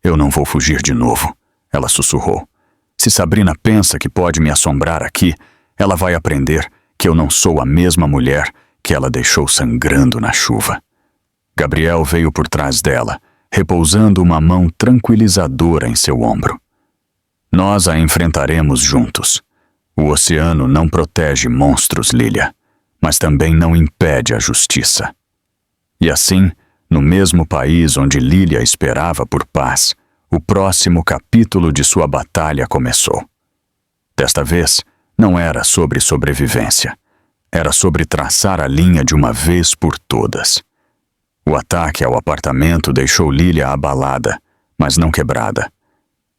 Eu não vou fugir de novo, ela sussurrou. Se Sabrina pensa que pode me assombrar aqui, ela vai aprender que eu não sou a mesma mulher que ela deixou sangrando na chuva. Gabriel veio por trás dela, repousando uma mão tranquilizadora em seu ombro. Nós a enfrentaremos juntos. O oceano não protege monstros, Lília, mas também não impede a justiça. E assim, no mesmo país onde Lília esperava por paz, o próximo capítulo de sua batalha começou. Desta vez, não era sobre sobrevivência. Era sobre traçar a linha de uma vez por todas. O ataque ao apartamento deixou Lília abalada, mas não quebrada.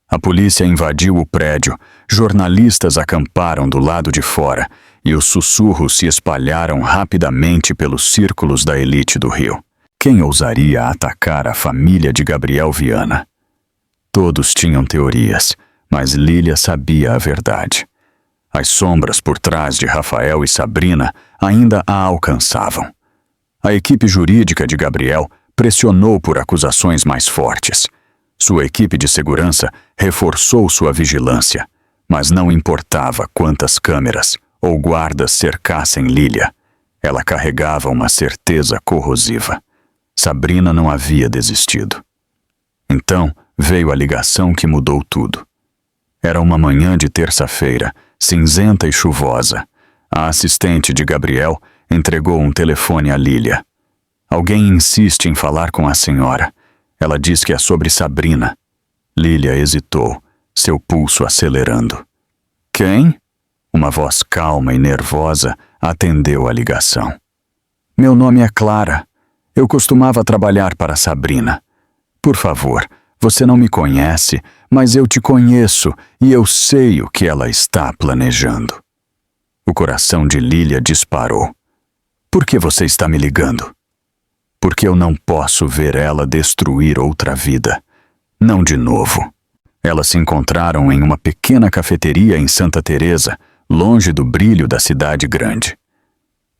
A polícia invadiu o prédio, jornalistas acamparam do lado de fora e os sussurros se espalharam rapidamente pelos círculos da elite do Rio. Quem ousaria atacar a família de Gabriel Viana? Todos tinham teorias, mas Lília sabia a verdade. As sombras por trás de Rafael e Sabrina ainda a alcançavam. A equipe jurídica de Gabriel pressionou por acusações mais fortes. Sua equipe de segurança reforçou sua vigilância, mas não importava quantas câmeras ou guardas cercassem Lília, ela carregava uma certeza corrosiva. Sabrina não havia desistido. Então veio a ligação que mudou tudo. Era uma manhã de terça-feira, cinzenta e chuvosa. A assistente de Gabriel entregou um telefone a Lília. Alguém insiste em falar com a senhora. Ela diz que é sobre Sabrina. Lília hesitou, seu pulso acelerando. Quem? Uma voz calma e nervosa atendeu a ligação. Meu nome é Clara. Eu costumava trabalhar para Sabrina. Por favor, você não me conhece, mas eu te conheço e eu sei o que ela está planejando. O coração de Lília disparou. Por que você está me ligando? Porque eu não posso ver ela destruir outra vida. Não de novo. Elas se encontraram em uma pequena cafeteria em Santa Teresa, longe do brilho da cidade grande.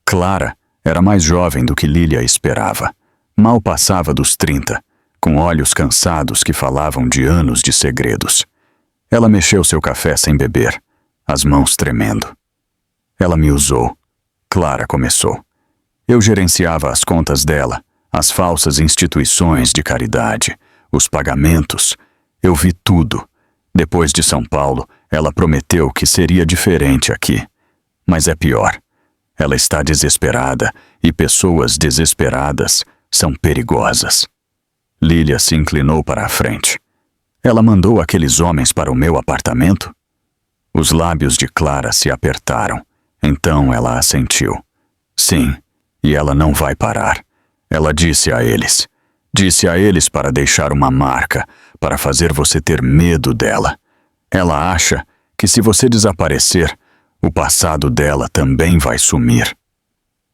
Clara era mais jovem do que Lília esperava. Mal passava dos 30, com olhos cansados que falavam de anos de segredos. Ela mexeu seu café sem beber, as mãos tremendo. Ela me usou. Clara começou. Eu gerenciava as contas dela, As falsas instituições de caridade, os pagamentos. Eu vi tudo. Depois de São Paulo, ela prometeu que seria diferente aqui. Mas é pior. Ela está desesperada e pessoas desesperadas são perigosas. Lília se inclinou para a frente. Ela mandou aqueles homens para o meu apartamento? Os lábios de Clara se apertaram. Então ela assentiu. Sim, e ela não vai parar. Ela disse a eles. Disse a eles para deixar uma marca, para fazer você ter medo dela. Ela acha que se você desaparecer, o passado dela também vai sumir.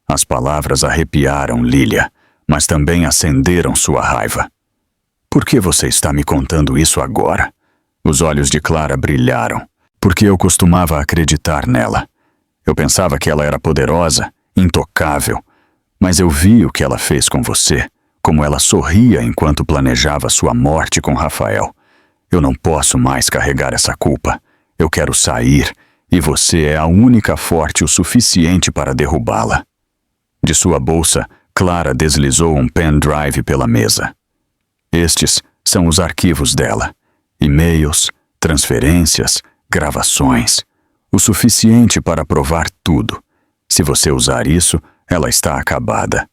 As palavras arrepiaram Lília, mas também acenderam sua raiva. Por que você está me contando isso agora? Os olhos de Clara brilharam, porque eu costumava acreditar nela. Eu pensava que ela era poderosa, intocável, mas eu vi o que ela fez com você, como ela sorria enquanto planejava sua morte com Rafael. Eu não posso mais carregar essa culpa. Eu quero sair, e você é a única forte o suficiente para derrubá-la. De sua bolsa, Clara deslizou um pendrive pela mesa. Estes são os arquivos dela. E-mails, transferências, gravações. O suficiente para provar tudo. Se você usar isso, ela está acabada.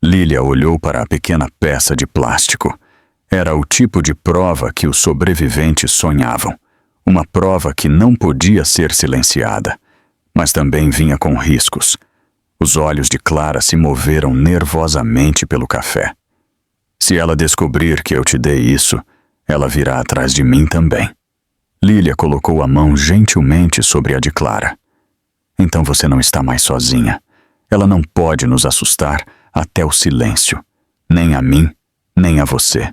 Lília olhou para a pequena peça de plástico. Era o tipo de prova que os sobreviventes sonhavam. Uma prova que não podia ser silenciada, mas também vinha com riscos. Os olhos de Clara se moveram nervosamente pelo café. Se ela descobrir que eu te dei isso, ela virá atrás de mim também. Lília colocou a mão gentilmente sobre a de Clara. Então você não está mais sozinha. Ela não pode nos assustar até o silêncio. Nem a mim, nem a você.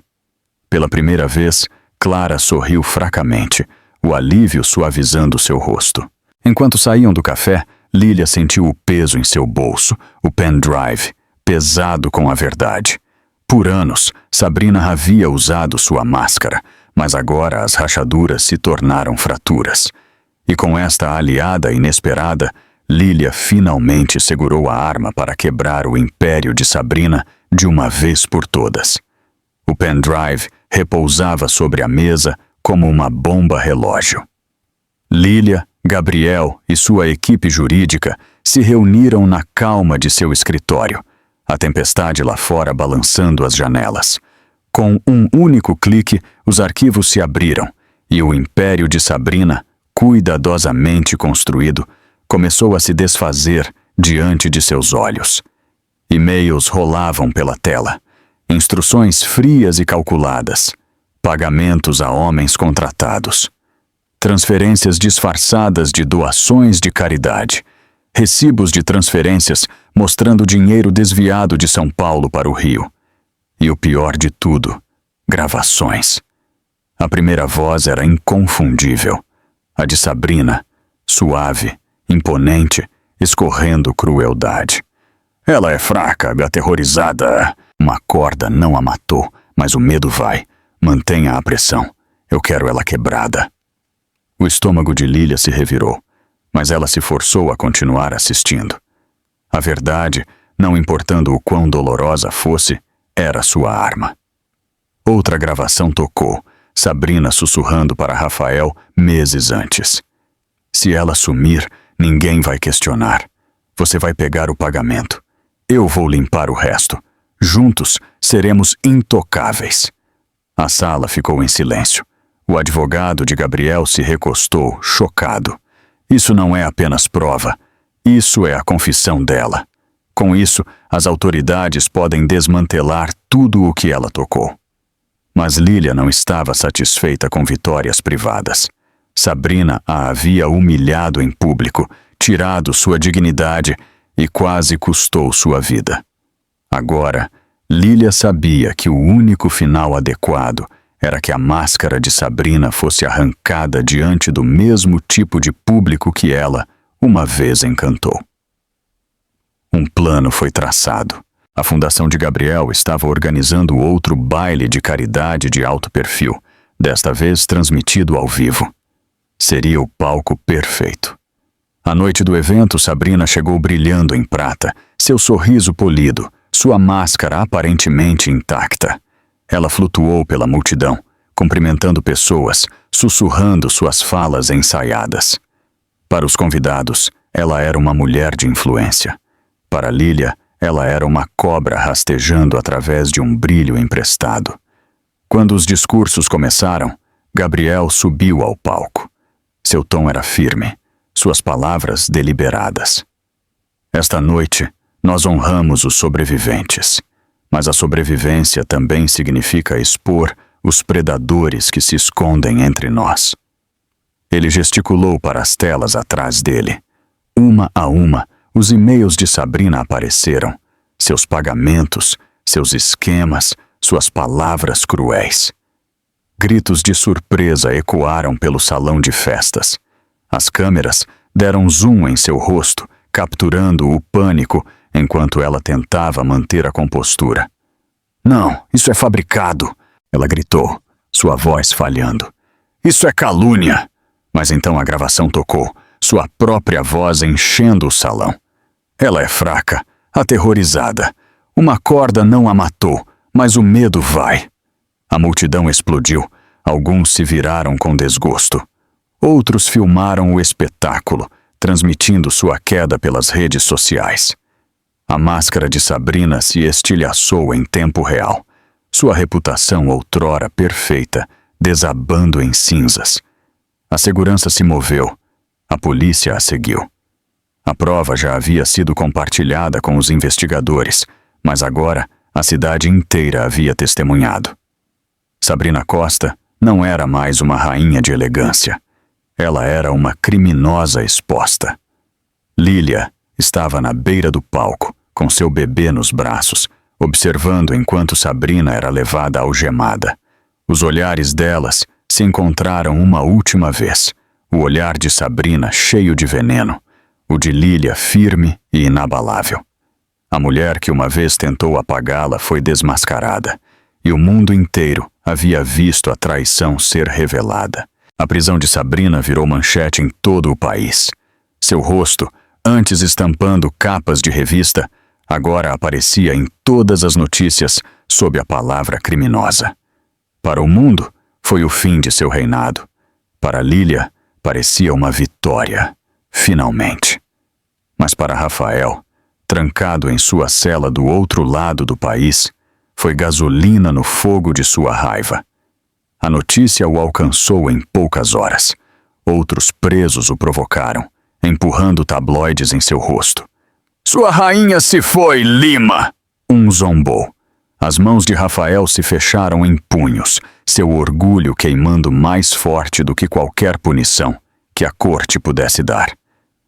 Pela primeira vez, Clara sorriu fracamente, o alívio suavizando seu rosto. Enquanto saíam do café, Lília sentiu o peso em seu bolso, o pendrive, pesado com a verdade. Por anos, Sabrina havia usado sua máscara, mas agora as rachaduras se tornaram fraturas. E com esta aliada inesperada, Lília finalmente segurou a arma para quebrar o império de Sabrina de uma vez por todas. O pendrive repousava sobre a mesa como uma bomba relógio. Lília, Gabriel e sua equipe jurídica se reuniram na calma de seu escritório, a tempestade lá fora balançando as janelas. Com um único clique, os arquivos se abriram e o império de Sabrina, cuidadosamente construído, começou a se desfazer diante de seus olhos. E-mails rolavam pela tela, instruções frias e calculadas, pagamentos a homens contratados, transferências disfarçadas de doações de caridade, recibos de transferências mostrando dinheiro desviado de São Paulo para o Rio. E o pior de tudo, gravações. A primeira voz era inconfundível, a de Sabrina, suave, imponente, escorrendo crueldade. Ela é fraca, aterrorizada. Uma corda não a matou, mas o medo vai. Mantenha a pressão. Eu quero ela quebrada. O estômago de Lília se revirou, mas ela se forçou a continuar assistindo. A verdade, não importando o quão dolorosa fosse, era sua arma. Outra gravação tocou, Sabrina sussurrando para Rafael meses antes. Se ela sumir, ninguém vai questionar. Você vai pegar o pagamento. Eu vou limpar o resto. Juntos, seremos intocáveis. A sala ficou em silêncio. O advogado de Gabriel se recostou, chocado. Isso não é apenas prova. Isso é a confissão dela. Com isso, as autoridades podem desmantelar tudo o que ela tocou. Mas Lília não estava satisfeita com vitórias privadas. Sabrina a havia humilhado em público, tirado sua dignidade e quase custou sua vida. Agora, Lília sabia que o único final adequado era que a máscara de Sabrina fosse arrancada diante do mesmo tipo de público que ela uma vez encantou. Um plano foi traçado. A Fundação de Gabriel estava organizando outro baile de caridade de alto perfil, desta vez transmitido ao vivo. Seria o palco perfeito. À noite do evento, Sabrina chegou brilhando em prata, seu sorriso polido, sua máscara aparentemente intacta. Ela flutuou pela multidão, cumprimentando pessoas, sussurrando suas falas ensaiadas. Para os convidados, ela era uma mulher de influência. Para Lilia, ela era uma cobra rastejando através de um brilho emprestado. Quando os discursos começaram, Gabriel subiu ao palco. Seu tom era firme, suas palavras deliberadas. Esta noite, nós honramos os sobreviventes, mas a sobrevivência também significa expor os predadores que se escondem entre nós. Ele gesticulou para as telas atrás dele. Uma a uma, os e-mails de Sabrina apareceram, seus pagamentos, seus esquemas, suas palavras cruéis. Gritos de surpresa ecoaram pelo salão de festas. As câmeras deram zoom em seu rosto, capturando o pânico enquanto ela tentava manter a compostura. "Não, isso é fabricado!" ela gritou, sua voz falhando. "Isso é calúnia!" Mas então a gravação tocou, sua própria voz enchendo o salão. Ela é fraca, aterrorizada. Uma corda não a matou, mas o medo vai. A multidão explodiu. Alguns se viraram com desgosto. Outros filmaram o espetáculo, transmitindo sua queda pelas redes sociais. A máscara de Sabrina se estilhaçou em tempo real. Sua reputação outrora perfeita, desabando em cinzas. A segurança se moveu. A polícia a seguiu. A prova já havia sido compartilhada com os investigadores, mas agora a cidade inteira havia testemunhado. Sabrina Costa não era mais uma rainha de elegância. Ela era uma criminosa exposta. Lilia estava na beira do palco, com seu bebê nos braços, observando enquanto Sabrina era levada algemada. Os olhares delas se encontraram uma última vez. O olhar de Sabrina cheio de veneno, o de Lilia firme e inabalável. A mulher que uma vez tentou apagá-la foi desmascarada, e o mundo inteiro havia visto a traição ser revelada. A prisão de Sabrina virou manchete em todo o país. Seu rosto, antes estampando capas de revista, agora aparecia em todas as notícias sob a palavra criminosa. Para o mundo, foi o fim de seu reinado. Para Lilia, parecia uma vitória, finalmente. Mas para Rafael, trancado em sua cela do outro lado do país, foi gasolina no fogo de sua raiva. A notícia o alcançou em poucas horas. Outros presos o provocaram, empurrando tabloides em seu rosto. "Sua rainha se foi, Lima!" Um zombou. As mãos de Rafael se fecharam em punhos, seu orgulho queimando mais forte do que qualquer punição que a corte pudesse dar.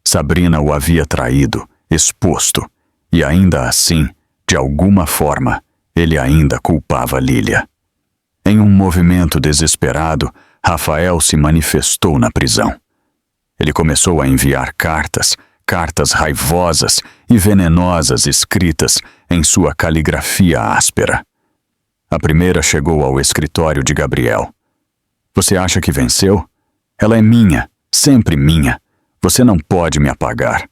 Sabrina o havia traído, exposto, e ainda assim, de alguma forma, ele ainda culpava Lilia. Em um movimento desesperado, Rafael se manifestou na prisão. Ele começou a enviar cartas raivosas e venenosas escritas em sua caligrafia áspera. A primeira chegou ao escritório de Gabriel. "Você acha que venceu? Ela é minha, sempre minha. Você não pode me apagar."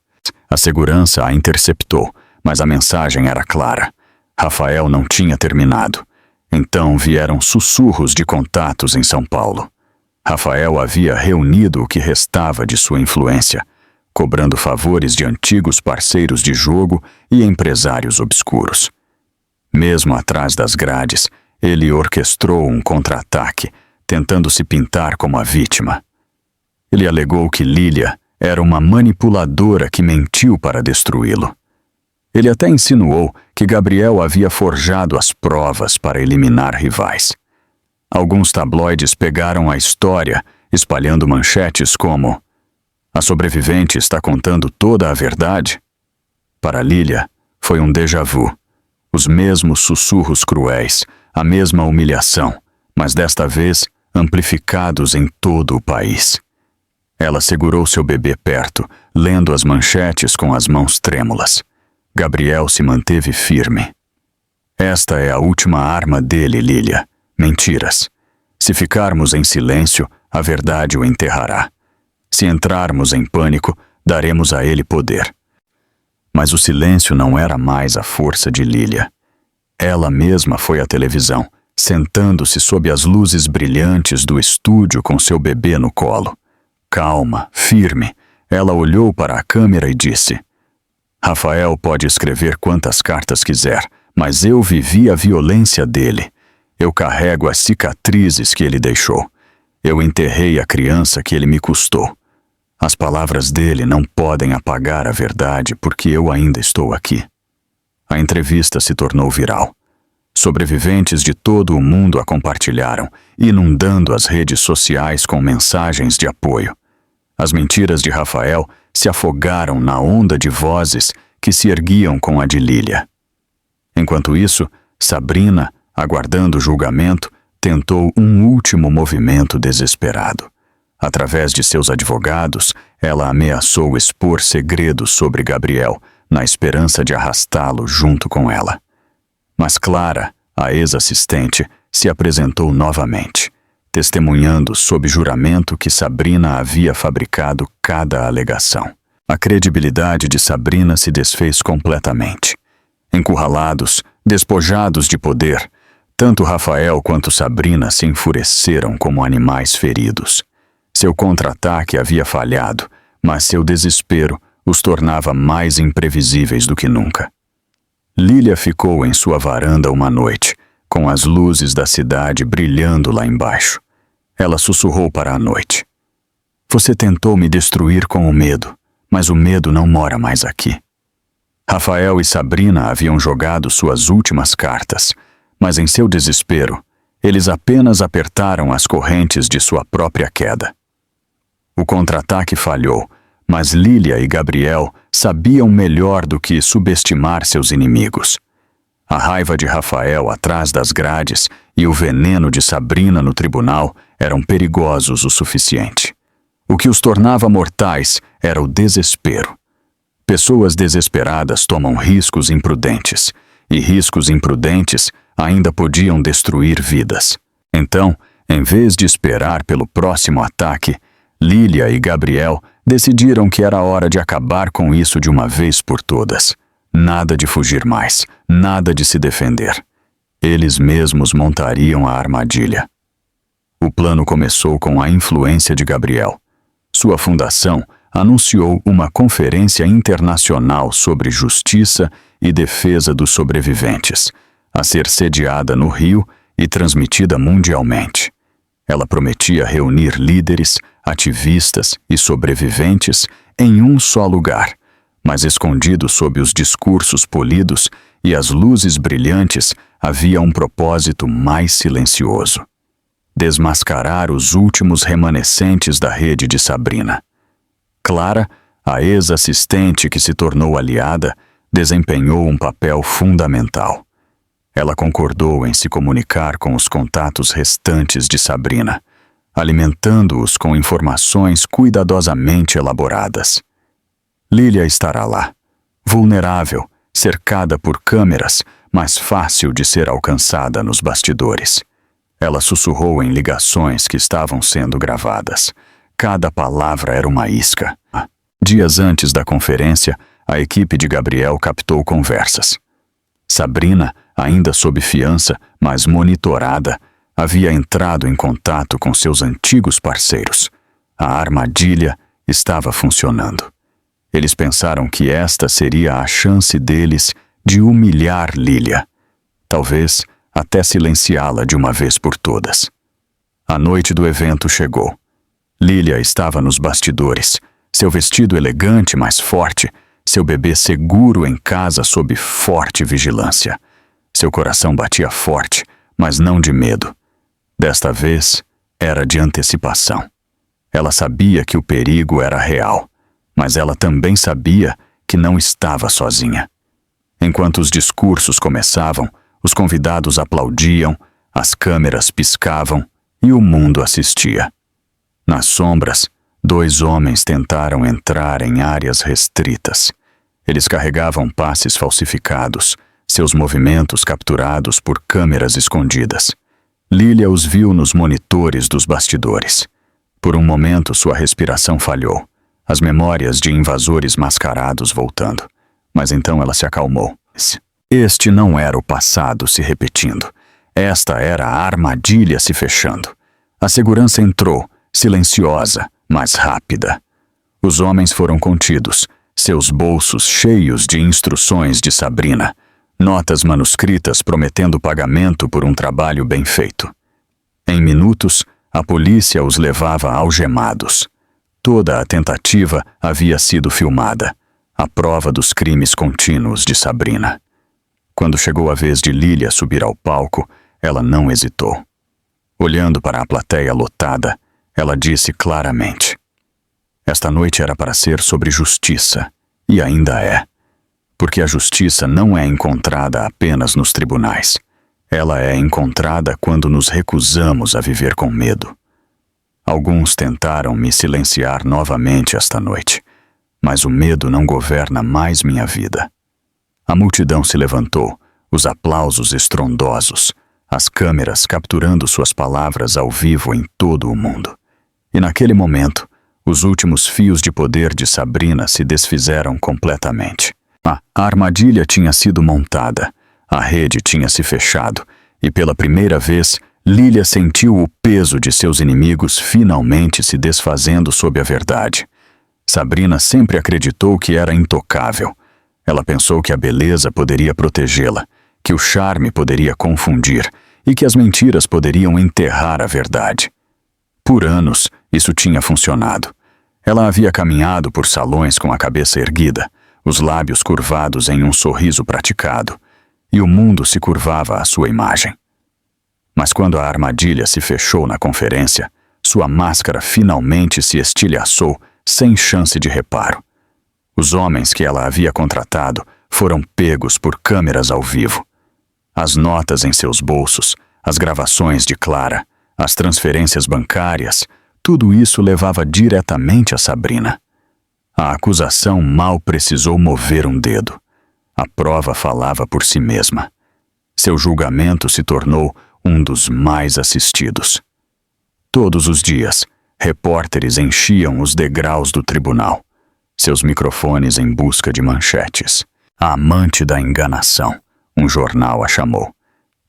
A segurança a interceptou, mas a mensagem era clara. Rafael não tinha terminado. Então vieram sussurros de contatos em São Paulo. Rafael havia reunido o que restava de sua influência, cobrando favores de antigos parceiros de jogo e empresários obscuros. Mesmo atrás das grades, ele orquestrou um contra-ataque, tentando se pintar como a vítima. Ele alegou que Lilia era uma manipuladora que mentiu para destruí-lo. Ele até insinuou que Gabriel havia forjado as provas para eliminar rivais. Alguns tabloides pegaram a história, espalhando manchetes como: "A sobrevivente está contando toda a verdade." Para Lilia, foi um déjà vu. Os mesmos sussurros cruéis, a mesma humilhação, mas desta vez amplificados em todo o país. Ela segurou seu bebê perto, lendo as manchetes com as mãos trêmulas. Gabriel se manteve firme. "Esta é a última arma dele, Lilia. Mentiras. Se ficarmos em silêncio, a verdade o enterrará. Se entrarmos em pânico, daremos a ele poder." Mas o silêncio não era mais a força de Lilia. Ela mesma foi à televisão, sentando-se sob as luzes brilhantes do estúdio com seu bebê no colo. Calma, firme, ela olhou para a câmera e disse: Rafael pode escrever quantas cartas quiser, mas eu vivi a violência dele. Eu carrego as cicatrizes que ele deixou. Eu enterrei a criança que ele me custou. As palavras dele não podem apagar a verdade porque eu ainda estou aqui. A entrevista se tornou viral. Sobreviventes de todo o mundo a compartilharam, inundando as redes sociais com mensagens de apoio. As mentiras de Rafael se afogaram na onda de vozes que se erguiam com a de Lilia. Enquanto isso, Sabrina, aguardando o julgamento, tentou um último movimento desesperado. Através de seus advogados, ela ameaçou expor segredos sobre Gabriel, na esperança de arrastá-lo junto com ela. Mas Clara, a ex-assistente, se apresentou novamente, testemunhando sob juramento que Sabrina havia fabricado cada alegação. A credibilidade de Sabrina se desfez completamente. Encurralados, despojados de poder, tanto Rafael quanto Sabrina se enfureceram como animais feridos. Seu contra-ataque havia falhado, mas seu desespero os tornava mais imprevisíveis do que nunca. Lilia ficou em sua varanda uma noite, com as luzes da cidade brilhando lá embaixo. Ela sussurrou para a noite: Você tentou me destruir com o medo, mas o medo não mora mais aqui. Rafael e Sabrina haviam jogado suas últimas cartas, mas em seu desespero, eles apenas apertaram as correntes de sua própria queda. O contra-ataque falhou, mas Lilia e Gabriel sabiam melhor do que subestimar seus inimigos. A raiva de Rafael atrás das grades e o veneno de Sabrina no tribunal eram perigosos o suficiente. O que os tornava mortais era o desespero. Pessoas desesperadas tomam riscos imprudentes, e riscos imprudentes ainda podiam destruir vidas. Então, em vez de esperar pelo próximo ataque, Lilia e Gabriel decidiram que era hora de acabar com isso de uma vez por todas. Nada de fugir mais, nada de se defender. Eles mesmos montariam a armadilha. O plano começou com a influência de Gabriel. Sua fundação anunciou uma conferência internacional sobre justiça e defesa dos sobreviventes, a ser sediada no Rio e transmitida mundialmente. Ela prometia reunir líderes, ativistas e sobreviventes em um só lugar, mas escondido sob os discursos polidos e as luzes brilhantes havia um propósito mais silencioso: desmascarar os últimos remanescentes da rede de Sabrina. Clara, a ex-assistente que se tornou aliada, desempenhou um papel fundamental. Ela concordou em se comunicar com os contatos restantes de Sabrina, alimentando-os com informações cuidadosamente elaboradas. Lilia estará lá, vulnerável, cercada por câmeras, mas fácil de ser alcançada nos bastidores. Ela sussurrou em ligações que estavam sendo gravadas. Cada palavra era uma isca. Dias antes da conferência, a equipe de Gabriel captou conversas. Sabrina, ainda sob fiança, mas monitorada, havia entrado em contato com seus antigos parceiros. A armadilha estava funcionando. Eles pensaram que esta seria a chance deles de humilhar Lilia. Talvez até silenciá-la de uma vez por todas. A noite do evento chegou. Lilia estava nos bastidores, seu vestido elegante, mas forte, seu bebê seguro em casa sob forte vigilância. Seu coração batia forte, mas não de medo. Desta vez, era de antecipação. Ela sabia que o perigo era real, mas ela também sabia que não estava sozinha. Enquanto os discursos começavam, os convidados aplaudiam, as câmeras piscavam e o mundo assistia. Nas sombras, 2 homens tentaram entrar em áreas restritas. Eles carregavam passes falsificados, seus movimentos capturados por câmeras escondidas. Lilia os viu nos monitores dos bastidores. Por um momento, sua respiração falhou, as memórias de invasores mascarados voltando. Mas então ela se acalmou. Este não era o passado se repetindo. Esta era a armadilha se fechando. A segurança entrou, silenciosa, mas rápida. Os homens foram contidos, seus bolsos cheios de instruções de Sabrina, notas manuscritas prometendo pagamento por um trabalho bem feito. Em minutos, a polícia os levava algemados. Toda a tentativa havia sido filmada, a prova dos crimes contínuos de Sabrina. Quando chegou a vez de Lilia subir ao palco, ela não hesitou. Olhando para a plateia lotada, ela disse claramente: esta noite era para ser sobre justiça, e ainda é. Porque a justiça não é encontrada apenas nos tribunais. Ela é encontrada quando nos recusamos a viver com medo. Alguns tentaram me silenciar novamente esta noite, mas o medo não governa mais minha vida. A multidão se levantou, os aplausos estrondosos, as câmeras capturando suas palavras ao vivo em todo o mundo. E naquele momento, os últimos fios de poder de Sabrina se desfizeram completamente. A armadilha tinha sido montada, a rede tinha se fechado, e pela primeira vez, Lilia sentiu o peso de seus inimigos finalmente se desfazendo sob a verdade. Sabrina sempre acreditou que era intocável. Ela pensou que a beleza poderia protegê-la, que o charme poderia confundir e que as mentiras poderiam enterrar a verdade. Por anos, isso tinha funcionado. Ela havia caminhado por salões com a cabeça erguida, os lábios curvados em um sorriso praticado, e o mundo se curvava à sua imagem. Mas quando a armadilha se fechou na conferência, sua máscara finalmente se estilhaçou sem chance de reparo. Os homens que ela havia contratado foram pegos por câmeras ao vivo. As notas em seus bolsos, as gravações de Clara, as transferências bancárias, tudo isso levava diretamente a Sabrina. A acusação mal precisou mover um dedo. A prova falava por si mesma. Seu julgamento se tornou um dos mais assistidos. Todos os dias, repórteres enchiam os degraus do tribunal, seus microfones em busca de manchetes. A amante da enganação, um jornal a chamou.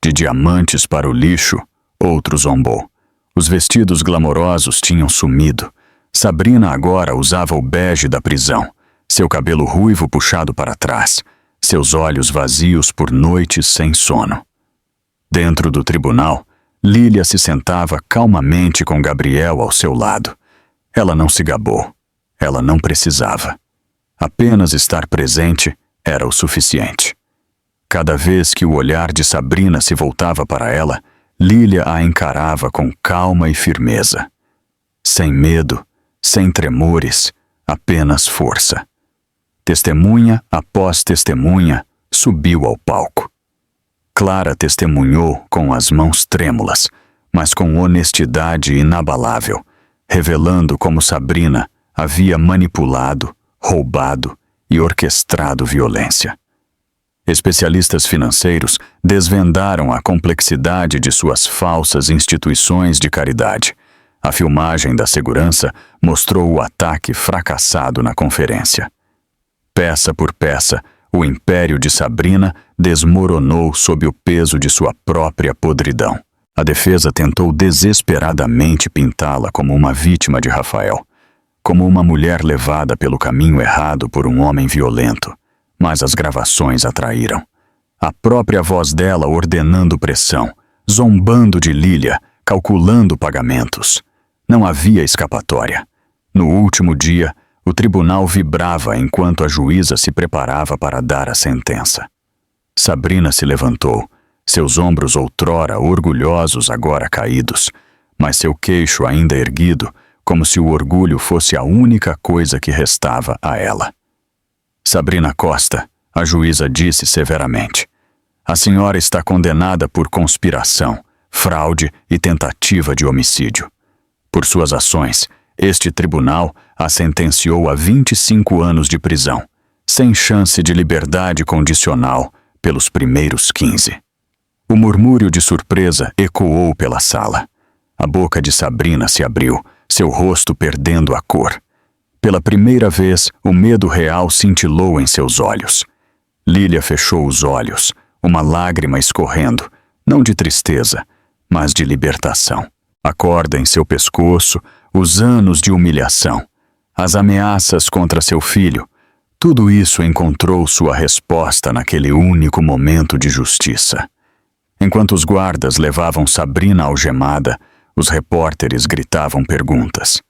De diamantes para o lixo, outro zombou. Os vestidos glamourosos tinham sumido. Sabrina agora usava o bege da prisão, seu cabelo ruivo puxado para trás, seus olhos vazios por noites sem sono. Dentro do tribunal, Lilia se sentava calmamente com Gabriel ao seu lado. Ela não se gabou. Ela não precisava. Apenas estar presente era o suficiente. Cada vez que o olhar de Sabrina se voltava para ela, Lilia a encarava com calma e firmeza. Sem medo, sem tremores, apenas força. Testemunha após testemunha subiu ao palco. Clara testemunhou com as mãos trêmulas, mas com honestidade inabalável, revelando como Sabrina havia manipulado, roubado e orquestrado violência. Especialistas financeiros desvendaram a complexidade de suas falsas instituições de caridade. A filmagem da segurança mostrou o ataque fracassado na conferência. Peça por peça, o império de Sabrina desmoronou sob o peso de sua própria podridão. A defesa tentou desesperadamente pintá-la como uma vítima de Rafael, como uma mulher levada pelo caminho errado por um homem violento, mas as gravações a traíram. A própria voz dela ordenando pressão, zombando de Lilia, calculando pagamentos. Não havia escapatória. No último dia, o tribunal vibrava enquanto a juíza se preparava para dar a sentença. Sabrina se levantou, seus ombros outrora orgulhosos agora caídos, mas seu queixo ainda erguido, como se o orgulho fosse a única coisa que restava a ela. Sabrina Costa, a juíza disse severamente, a senhora está condenada por conspiração, fraude e tentativa de homicídio. Por suas ações, este tribunal a sentenciou a 25 anos de prisão, sem chance de liberdade condicional pelos primeiros 15. O murmúrio de surpresa ecoou pela sala. A boca de Sabrina se abriu, seu rosto perdendo a cor. Pela primeira vez, o medo real cintilou em seus olhos. Lília fechou os olhos, uma lágrima escorrendo, não de tristeza, mas de libertação. A corda em seu pescoço, os anos de humilhação, as ameaças contra seu filho, tudo isso encontrou sua resposta naquele único momento de justiça. Enquanto os guardas levavam Sabrina algemada, os repórteres gritavam perguntas.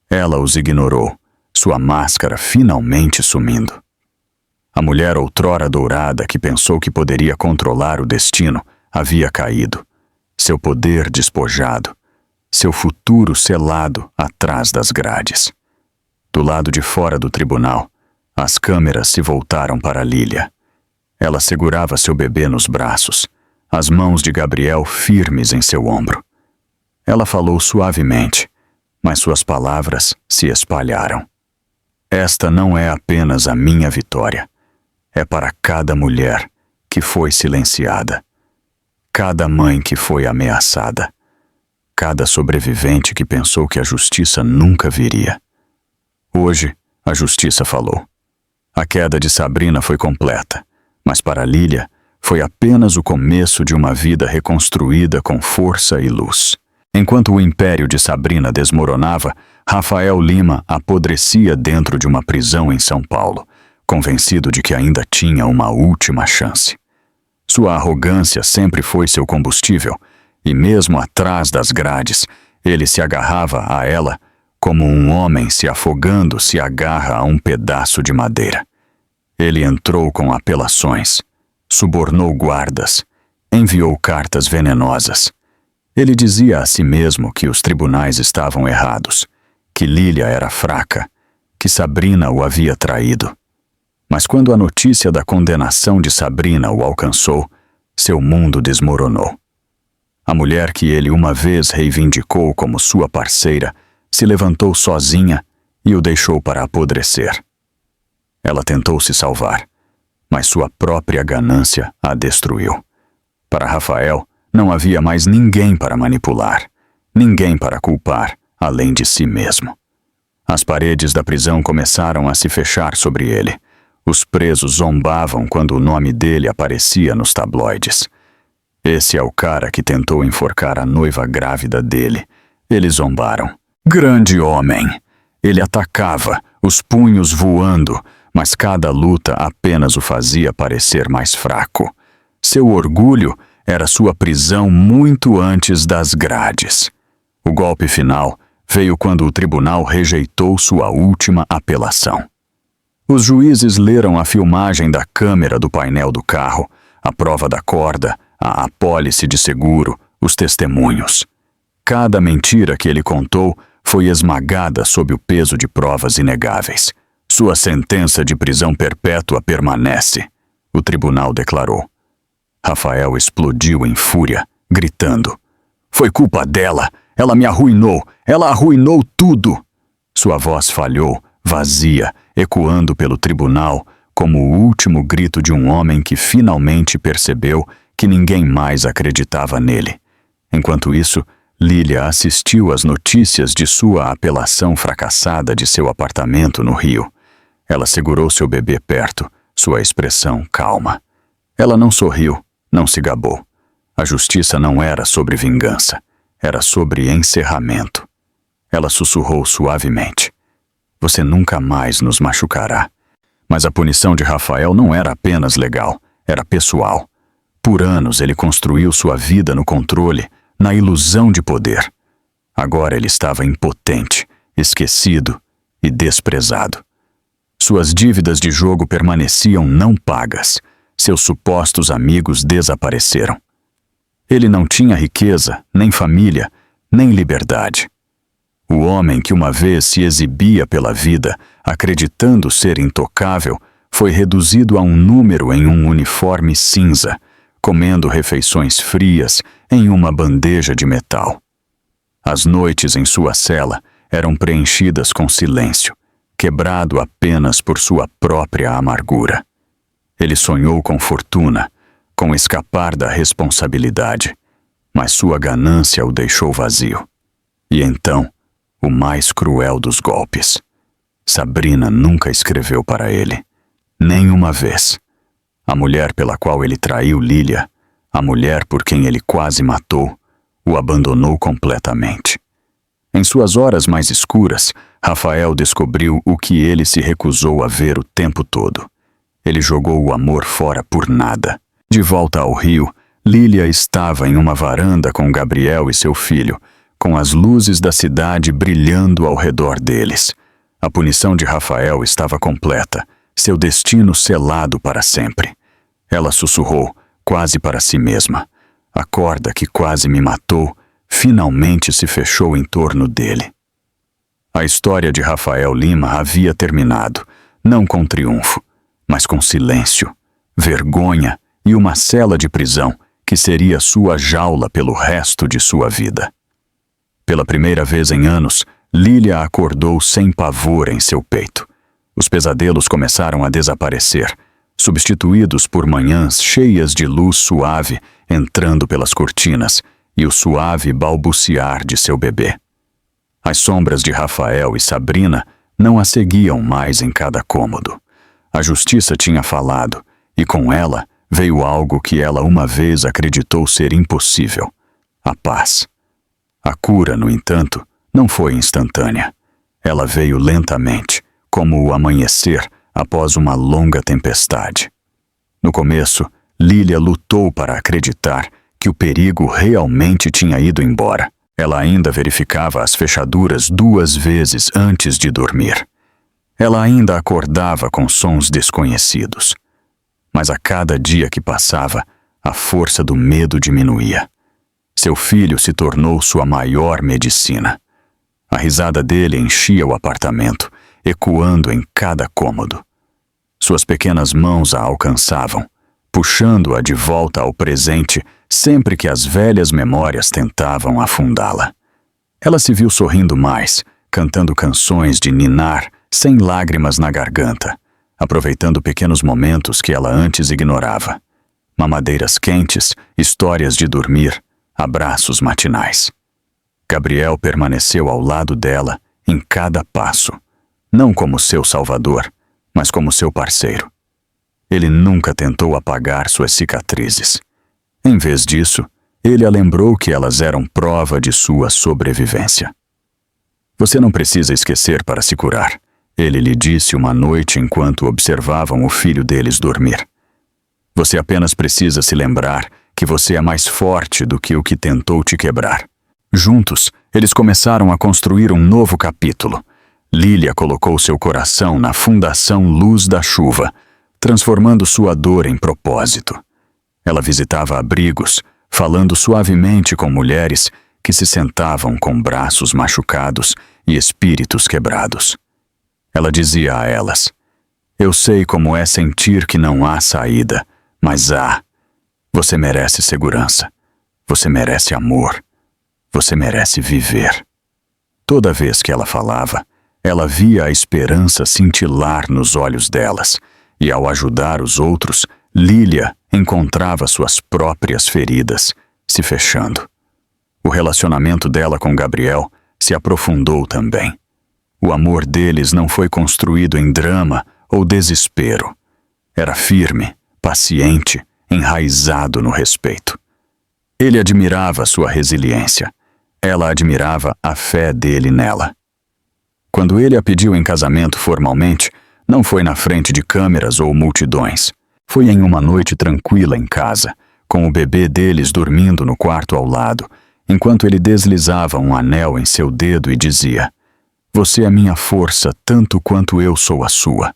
Ela os ignorou, sua máscara finalmente sumindo. A mulher outrora dourada que pensou que poderia controlar o destino havia caído, seu poder despojado, seu futuro selado atrás das grades. Do lado de fora do tribunal, as câmeras se voltaram para Lília. Ela segurava seu bebê nos braços, as mãos de Gabriel firmes em seu ombro. Ela falou suavemente, mas suas palavras se espalharam. Esta não é apenas a minha vitória. É para cada mulher que foi silenciada, cada mãe que foi ameaçada, cada sobrevivente que pensou que a justiça nunca viria. Hoje, a justiça falou. A queda de Sabrina foi completa, mas para Lília foi apenas o começo de uma vida reconstruída com força e luz. Enquanto o império de Sabrina desmoronava, Rafael Lima apodrecia dentro de uma prisão em São Paulo, convencido de que ainda tinha uma última chance. Sua arrogância sempre foi seu combustível, e mesmo atrás das grades, ele se agarrava a ela como um homem se afogando se agarra a um pedaço de madeira. Ele entrou com apelações, subornou guardas, enviou cartas venenosas. Ele dizia a si mesmo que os tribunais estavam errados, que Lília era fraca, que Sabrina o havia traído. Mas quando a notícia da condenação de Sabrina o alcançou, seu mundo desmoronou. A mulher que ele uma vez reivindicou como sua parceira se levantou sozinha e o deixou para apodrecer. Ela tentou se salvar, mas sua própria ganância a destruiu. Para Rafael, não havia mais ninguém para manipular, ninguém para culpar, além de si mesmo. As paredes da prisão começaram a se fechar sobre ele. Os presos zombavam quando o nome dele aparecia nos tabloides. Esse é o cara que tentou enforcar a noiva grávida dele. Eles zombaram. Grande homem! Ele atacava, os punhos voando, mas cada luta apenas o fazia parecer mais fraco. Seu orgulho era sua prisão muito antes das grades. O golpe final veio quando o tribunal rejeitou sua última apelação. Os juízes leram a filmagem da câmera do painel do carro, a prova da corda, a apólice de seguro, os testemunhos. Cada mentira que ele contou foi esmagada sob o peso de provas inegáveis. Sua sentença de prisão perpétua permanece, o tribunal declarou. Rafael explodiu em fúria, gritando. Foi culpa dela! Ela me arruinou! Ela arruinou tudo! Sua voz falhou, vazia, ecoando pelo tribunal como o último grito de um homem que finalmente percebeu que ninguém mais acreditava nele. Enquanto isso, Lília assistiu às notícias de sua apelação fracassada de seu apartamento no Rio. Ela segurou seu bebê perto, sua expressão calma. Ela não sorriu, não se gabou. A justiça não era sobre vingança, era sobre encerramento. Ela sussurrou suavemente. Você nunca mais nos machucará. Mas a punição de Rafael não era apenas legal, era pessoal. Por anos ele construiu sua vida no controle, na ilusão de poder. Agora ele estava impotente, esquecido e desprezado. Suas dívidas de jogo permaneciam não pagas. Seus supostos amigos desapareceram. Ele não tinha riqueza, nem família, nem liberdade. O homem que uma vez se exibia pela vida, acreditando ser intocável, foi reduzido a um número em um uniforme cinza, comendo refeições frias em uma bandeja de metal. As noites em sua cela eram preenchidas com silêncio, quebrado apenas por sua própria amargura. Ele sonhou com fortuna, com escapar da responsabilidade, mas sua ganância o deixou vazio. E então, o mais cruel dos golpes. Sabrina nunca escreveu para ele, nem uma vez. A mulher pela qual ele traiu Lília, a mulher por quem ele quase matou, o abandonou completamente. Em suas horas mais escuras, Rafael descobriu o que ele se recusou a ver o tempo todo. Ele jogou o amor fora por nada. De volta ao Rio, Lília estava em uma varanda com Gabriel e seu filho, com as luzes da cidade brilhando ao redor deles. A punição de Rafael estava completa, seu destino selado para sempre. Ela sussurrou, quase para si mesma. A corda que quase me matou finalmente se fechou em torno dele. A história de Rafael Lima havia terminado, não com triunfo, mas com silêncio, vergonha e uma cela de prisão que seria sua jaula pelo resto de sua vida. Pela primeira vez em anos, Lília acordou sem pavor em seu peito. Os pesadelos começaram a desaparecer, substituídos por manhãs cheias de luz suave entrando pelas cortinas e o suave balbuciar de seu bebê. As sombras de Rafael e Sabrina não a seguiam mais em cada cômodo. A justiça tinha falado, e com ela veio algo que ela uma vez acreditou ser impossível: a paz. A cura, no entanto, não foi instantânea. Ela veio lentamente, como o amanhecer após uma longa tempestade. No começo, Lília lutou para acreditar que o perigo realmente tinha ido embora. Ela ainda verificava as fechaduras 2 vezes antes de dormir. Ela ainda acordava com sons desconhecidos. Mas a cada dia que passava, a força do medo diminuía. Seu filho se tornou sua maior medicina. A risada dele enchia o apartamento, ecoando em cada cômodo. Suas pequenas mãos a alcançavam, puxando-a de volta ao presente sempre que as velhas memórias tentavam afundá-la. Ela se viu sorrindo mais, cantando canções de ninar sem lágrimas na garganta, aproveitando pequenos momentos que ela antes ignorava. Mamadeiras quentes, histórias de dormir, abraços matinais. Gabriel permaneceu ao lado dela em cada passo, não como seu salvador, mas como seu parceiro. Ele nunca tentou apagar suas cicatrizes. Em vez disso, ele a lembrou que elas eram prova de sua sobrevivência. Você não precisa esquecer para se curar, ele lhe disse uma noite enquanto observavam o filho deles dormir. Você apenas precisa se lembrar que você é mais forte do que o que tentou te quebrar. Juntos, eles começaram a construir um novo capítulo. Lília colocou seu coração na fundação Luz da Chuva, transformando sua dor em propósito. Ela visitava abrigos, falando suavemente com mulheres que se sentavam com braços machucados e espíritos quebrados. Ela dizia a elas: "Eu sei como é sentir que não há saída, mas há. Você merece segurança. Você merece amor. Você merece viver." Toda vez que ela falava, ela via a esperança cintilar nos olhos delas, e ao ajudar os outros, Lília encontrava suas próprias feridas se fechando. O relacionamento dela com Gabriel se aprofundou também. O amor deles não foi construído em drama ou desespero. Era firme, paciente, enraizado no respeito. Ele admirava sua resiliência. Ela admirava a fé dele nela. Quando ele a pediu em casamento formalmente, não foi na frente de câmeras ou multidões. Foi em uma noite tranquila em casa, com o bebê deles dormindo no quarto ao lado, enquanto ele deslizava um anel em seu dedo e dizia: "Você é minha força tanto quanto eu sou a sua."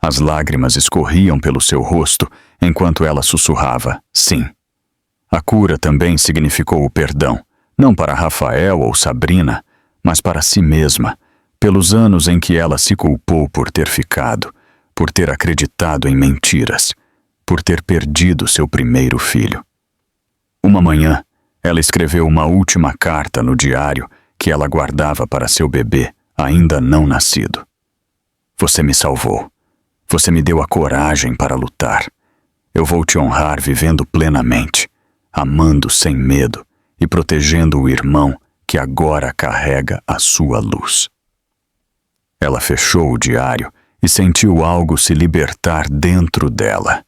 As lágrimas escorriam pelo seu rosto, enquanto ela sussurrava: "Sim." A cura também significou o perdão, não para Rafael ou Sabrina, mas para si mesma, pelos anos em que ela se culpou por ter ficado, por ter acreditado em mentiras, por ter perdido seu primeiro filho. Uma manhã, ela escreveu uma última carta no diário que ela guardava para seu bebê ainda não nascido. "Você me salvou. Você me deu a coragem para lutar. Eu vou te honrar vivendo plenamente, amando sem medo e protegendo o irmão que agora carrega a sua luz." Ela fechou o diário e sentiu algo se libertar dentro dela.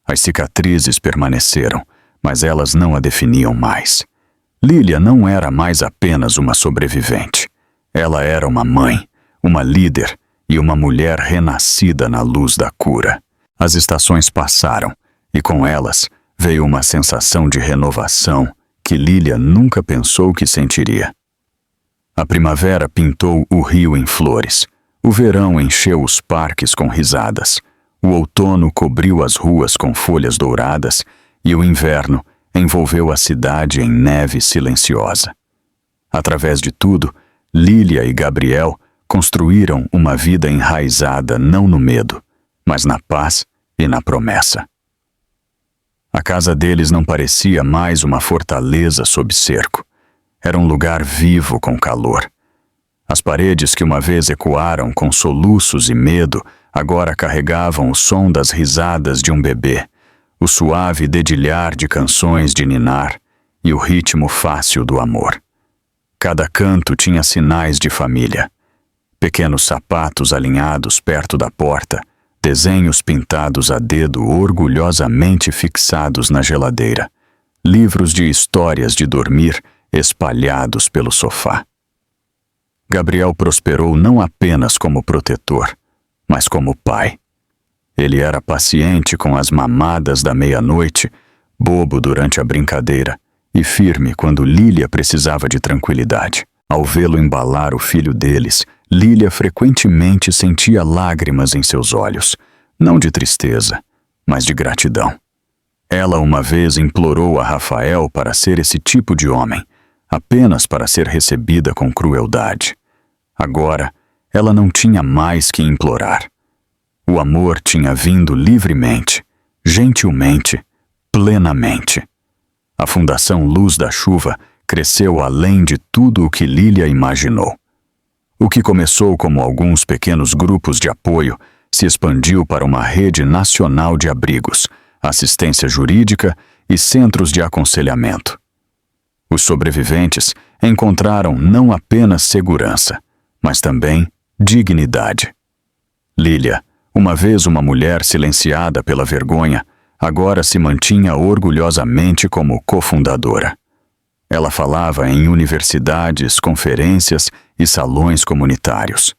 As cicatrizes permaneceram, mas elas não a definiam mais. Lília não era mais apenas uma sobrevivente. Ela era uma mãe, uma líder e uma mulher renascida na luz da cura. As estações passaram, e com elas veio uma sensação de renovação que Lília nunca pensou que sentiria. A primavera pintou o rio em flores, o verão encheu os parques com risadas, o outono cobriu as ruas com folhas douradas e o inverno envolveu a cidade em neve silenciosa. Através de tudo, Lília e Gabriel construíram uma vida enraizada não no medo, mas na paz e na promessa. A casa deles não parecia mais uma fortaleza sob cerco. Era um lugar vivo com calor. As paredes que uma vez ecoaram com soluços e medo agora carregavam o som das risadas de um bebê, o suave dedilhar de canções de ninar e o ritmo fácil do amor. Cada canto tinha sinais de família. Pequenos sapatos alinhados perto da porta, desenhos pintados a dedo orgulhosamente fixados na geladeira, livros de histórias de dormir espalhados pelo sofá. Gabriel prosperou não apenas como protetor, mas como pai. Ele era paciente com as mamadas da meia-noite, bobo durante a brincadeira e firme quando Lília precisava de tranquilidade. Ao vê-lo embalar o filho deles, Lília frequentemente sentia lágrimas em seus olhos, não de tristeza, mas de gratidão. Ela uma vez implorou a Rafael para ser esse tipo de homem, apenas para ser recebida com crueldade. Agora, ela não tinha mais que implorar. O amor tinha vindo livremente, gentilmente, plenamente. A Fundação Luz da Chuva cresceu além de tudo o que Lília imaginou. O que começou como alguns pequenos grupos de apoio se expandiu para uma rede nacional de abrigos, assistência jurídica e centros de aconselhamento. Os sobreviventes encontraram não apenas segurança, mas também dignidade. Lília, uma vez uma mulher silenciada pela vergonha, agora se mantinha orgulhosamente como cofundadora. Ela falava em universidades, conferências e salões comunitários.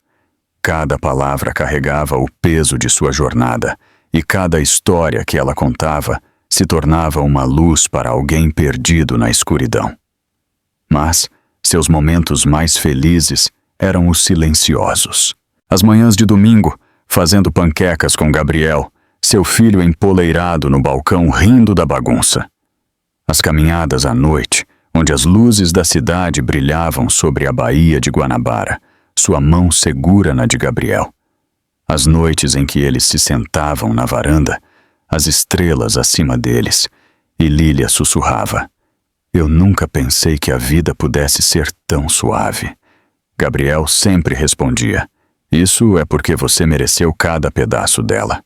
Cada palavra carregava o peso de sua jornada, e cada história que ela contava se tornava uma luz para alguém perdido na escuridão. Mas seus momentos mais felizes eram os silenciosos. As manhãs de domingo, fazendo panquecas com Gabriel, seu filho empoleirado no balcão rindo da bagunça. As caminhadas à noite, onde as luzes da cidade brilhavam sobre a baía de Guanabara, sua mão segura na de Gabriel. As noites em que eles se sentavam na varanda, as estrelas acima deles, e Lília sussurrava: "Eu nunca pensei que a vida pudesse ser tão suave." Gabriel sempre respondia: "Isso é porque você mereceu cada pedaço dela."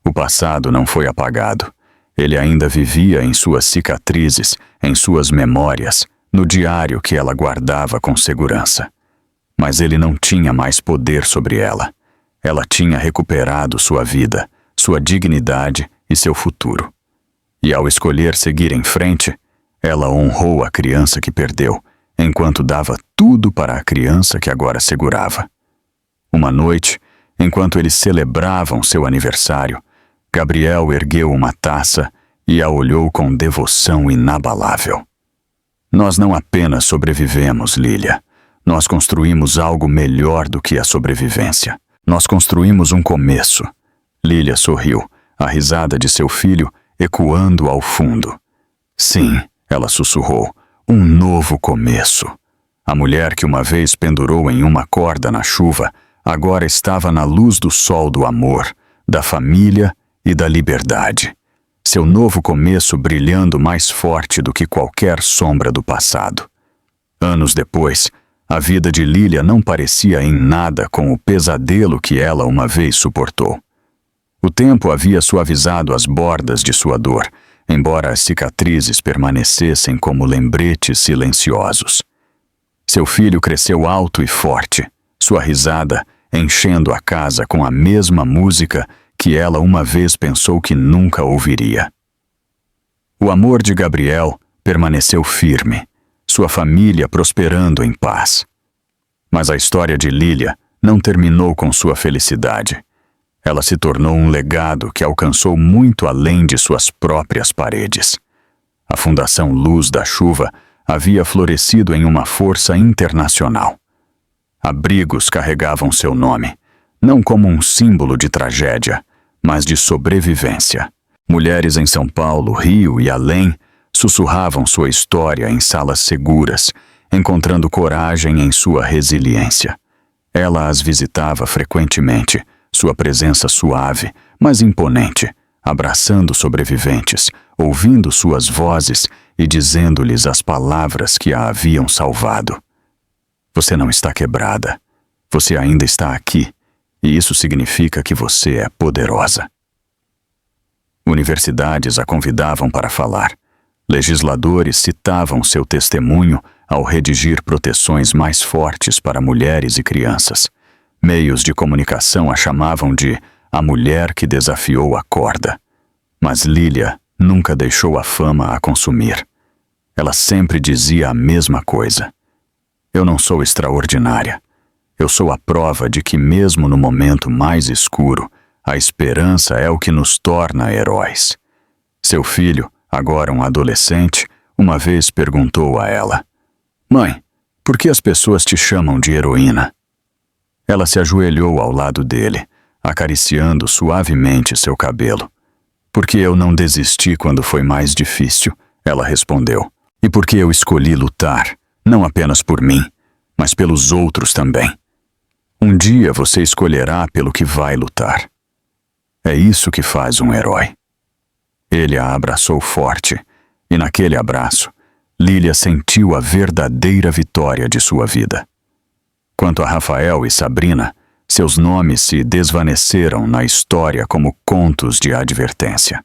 O passado não foi apagado. Ele ainda vivia em suas cicatrizes, em suas memórias, no diário que ela guardava com segurança. Mas ele não tinha mais poder sobre ela. Ela tinha recuperado sua vida, sua dignidade e seu futuro. E ao escolher seguir em frente, ela honrou a criança que perdeu, enquanto dava tudo para a criança que agora segurava. Uma noite, enquanto eles celebravam seu aniversário, Gabriel ergueu uma taça e a olhou com devoção inabalável. "Nós não apenas sobrevivemos, Lília. Nós construímos algo melhor do que a sobrevivência. Nós construímos um começo." Lília sorriu, a risada de seu filho ecoando ao fundo. "Sim," ela sussurrou, "um novo começo." A mulher que uma vez pendurou em uma corda na chuva agora estava na luz do sol do amor, da família e da liberdade. Seu novo começo brilhando mais forte do que qualquer sombra do passado. Anos depois, a vida de Lília não parecia em nada com o pesadelo que ela uma vez suportou. O tempo havia suavizado as bordas de sua dor, embora as cicatrizes permanecessem como lembretes silenciosos. Seu filho cresceu alto e forte, sua risada enchendo a casa com a mesma música que ela uma vez pensou que nunca ouviria. O amor de Gabriel permaneceu firme, sua família prosperando em paz. Mas a história de Lília não terminou com sua felicidade. Ela se tornou um legado que alcançou muito além de suas próprias paredes. A Fundação Luz da Chuva havia florescido em uma força internacional. Abrigos carregavam seu nome, não como um símbolo de tragédia, mas de sobrevivência. Mulheres em São Paulo, Rio e além sussurravam sua história em salas seguras, encontrando coragem em sua resiliência. Ela as visitava frequentemente, sua presença suave, mas imponente, abraçando sobreviventes, ouvindo suas vozes e dizendo-lhes as palavras que a haviam salvado. Você não está quebrada. Você ainda está aqui, e isso significa que você é poderosa. Universidades a convidavam para falar. Legisladores citavam seu testemunho ao redigir proteções mais fortes para mulheres e crianças. Meios de comunicação a chamavam de a mulher que desafiou a corda. Mas Lília nunca deixou a fama a consumir. Ela sempre dizia a mesma coisa. Eu não sou extraordinária. Eu sou a prova de que mesmo no momento mais escuro, a esperança é o que nos torna heróis. Seu filho, agora um adolescente, uma vez perguntou a ela: Mãe, por que as pessoas te chamam de heroína? Ela se ajoelhou ao lado dele, acariciando suavemente seu cabelo. Porque eu não desisti quando foi mais difícil, ela respondeu. E porque eu escolhi lutar, não apenas por mim, mas pelos outros também. Um dia você escolherá pelo que vai lutar. É isso que faz um herói. Ele a abraçou forte, e naquele abraço, Lília sentiu a verdadeira vitória de sua vida. Quanto a Rafael e Sabrina, seus nomes se desvaneceram na história como contos de advertência.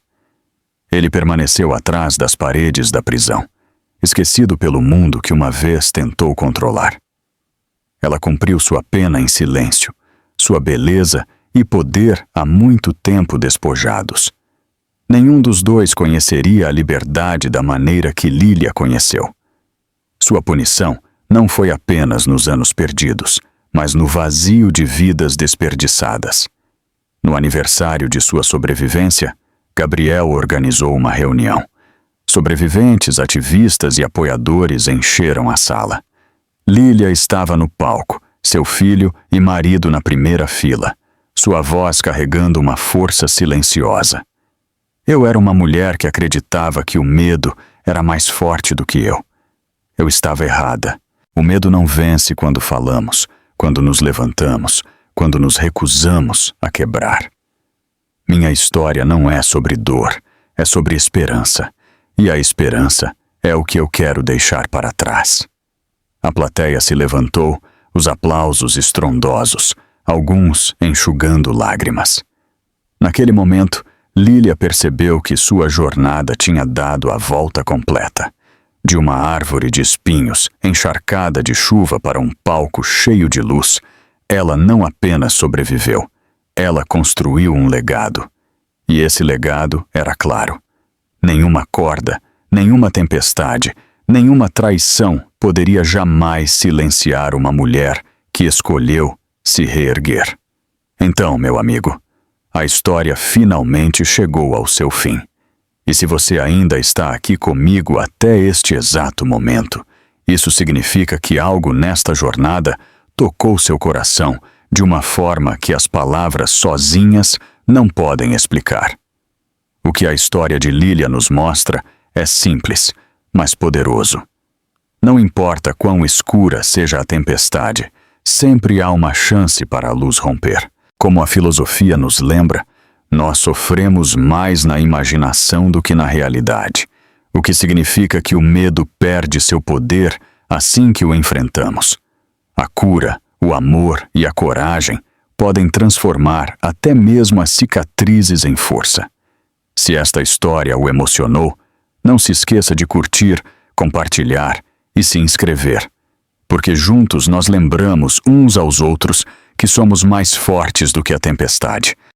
Ele permaneceu atrás das paredes da prisão, esquecido pelo mundo que uma vez tentou controlar. Ela cumpriu sua pena em silêncio, sua beleza e poder há muito tempo despojados. Nenhum dos dois conheceria a liberdade da maneira que Lília conheceu. Sua punição não foi apenas nos anos perdidos, mas no vazio de vidas desperdiçadas. No aniversário de sua sobrevivência, Gabriel organizou uma reunião. Sobreviventes, ativistas e apoiadores encheram a sala. Lília estava no palco, seu filho e marido na primeira fila, sua voz carregando uma força silenciosa. Eu era uma mulher que acreditava que o medo era mais forte do que eu. Eu estava errada. O medo não vence quando falamos, quando nos levantamos, quando nos recusamos a quebrar. Minha história não é sobre dor, é sobre esperança. E a esperança é o que eu quero deixar para trás. A plateia se levantou, os aplausos estrondosos, alguns enxugando lágrimas. Naquele momento, Lília percebeu que sua jornada tinha dado a volta completa. De uma árvore de espinhos, encharcada de chuva para um palco cheio de luz, ela não apenas sobreviveu, ela construiu um legado. E esse legado era claro. Nenhuma corda, nenhuma tempestade, nenhuma traição poderia jamais silenciar uma mulher que escolheu se reerguer. Então, meu amigo, a história finalmente chegou ao seu fim. E se você ainda está aqui comigo até este exato momento, isso significa que algo nesta jornada tocou seu coração de uma forma que as palavras sozinhas não podem explicar. O que a história de Lília nos mostra é simples, mas poderoso. Não importa quão escura seja a tempestade, sempre há uma chance para a luz romper. Como a filosofia nos lembra, nós sofremos mais na imaginação do que na realidade, o que significa que o medo perde seu poder assim que o enfrentamos. A cura, o amor e a coragem podem transformar até mesmo as cicatrizes em força. Se esta história o emocionou, não se esqueça de curtir, compartilhar e se inscrever, porque juntos nós lembramos uns aos outros que somos mais fortes do que a tempestade.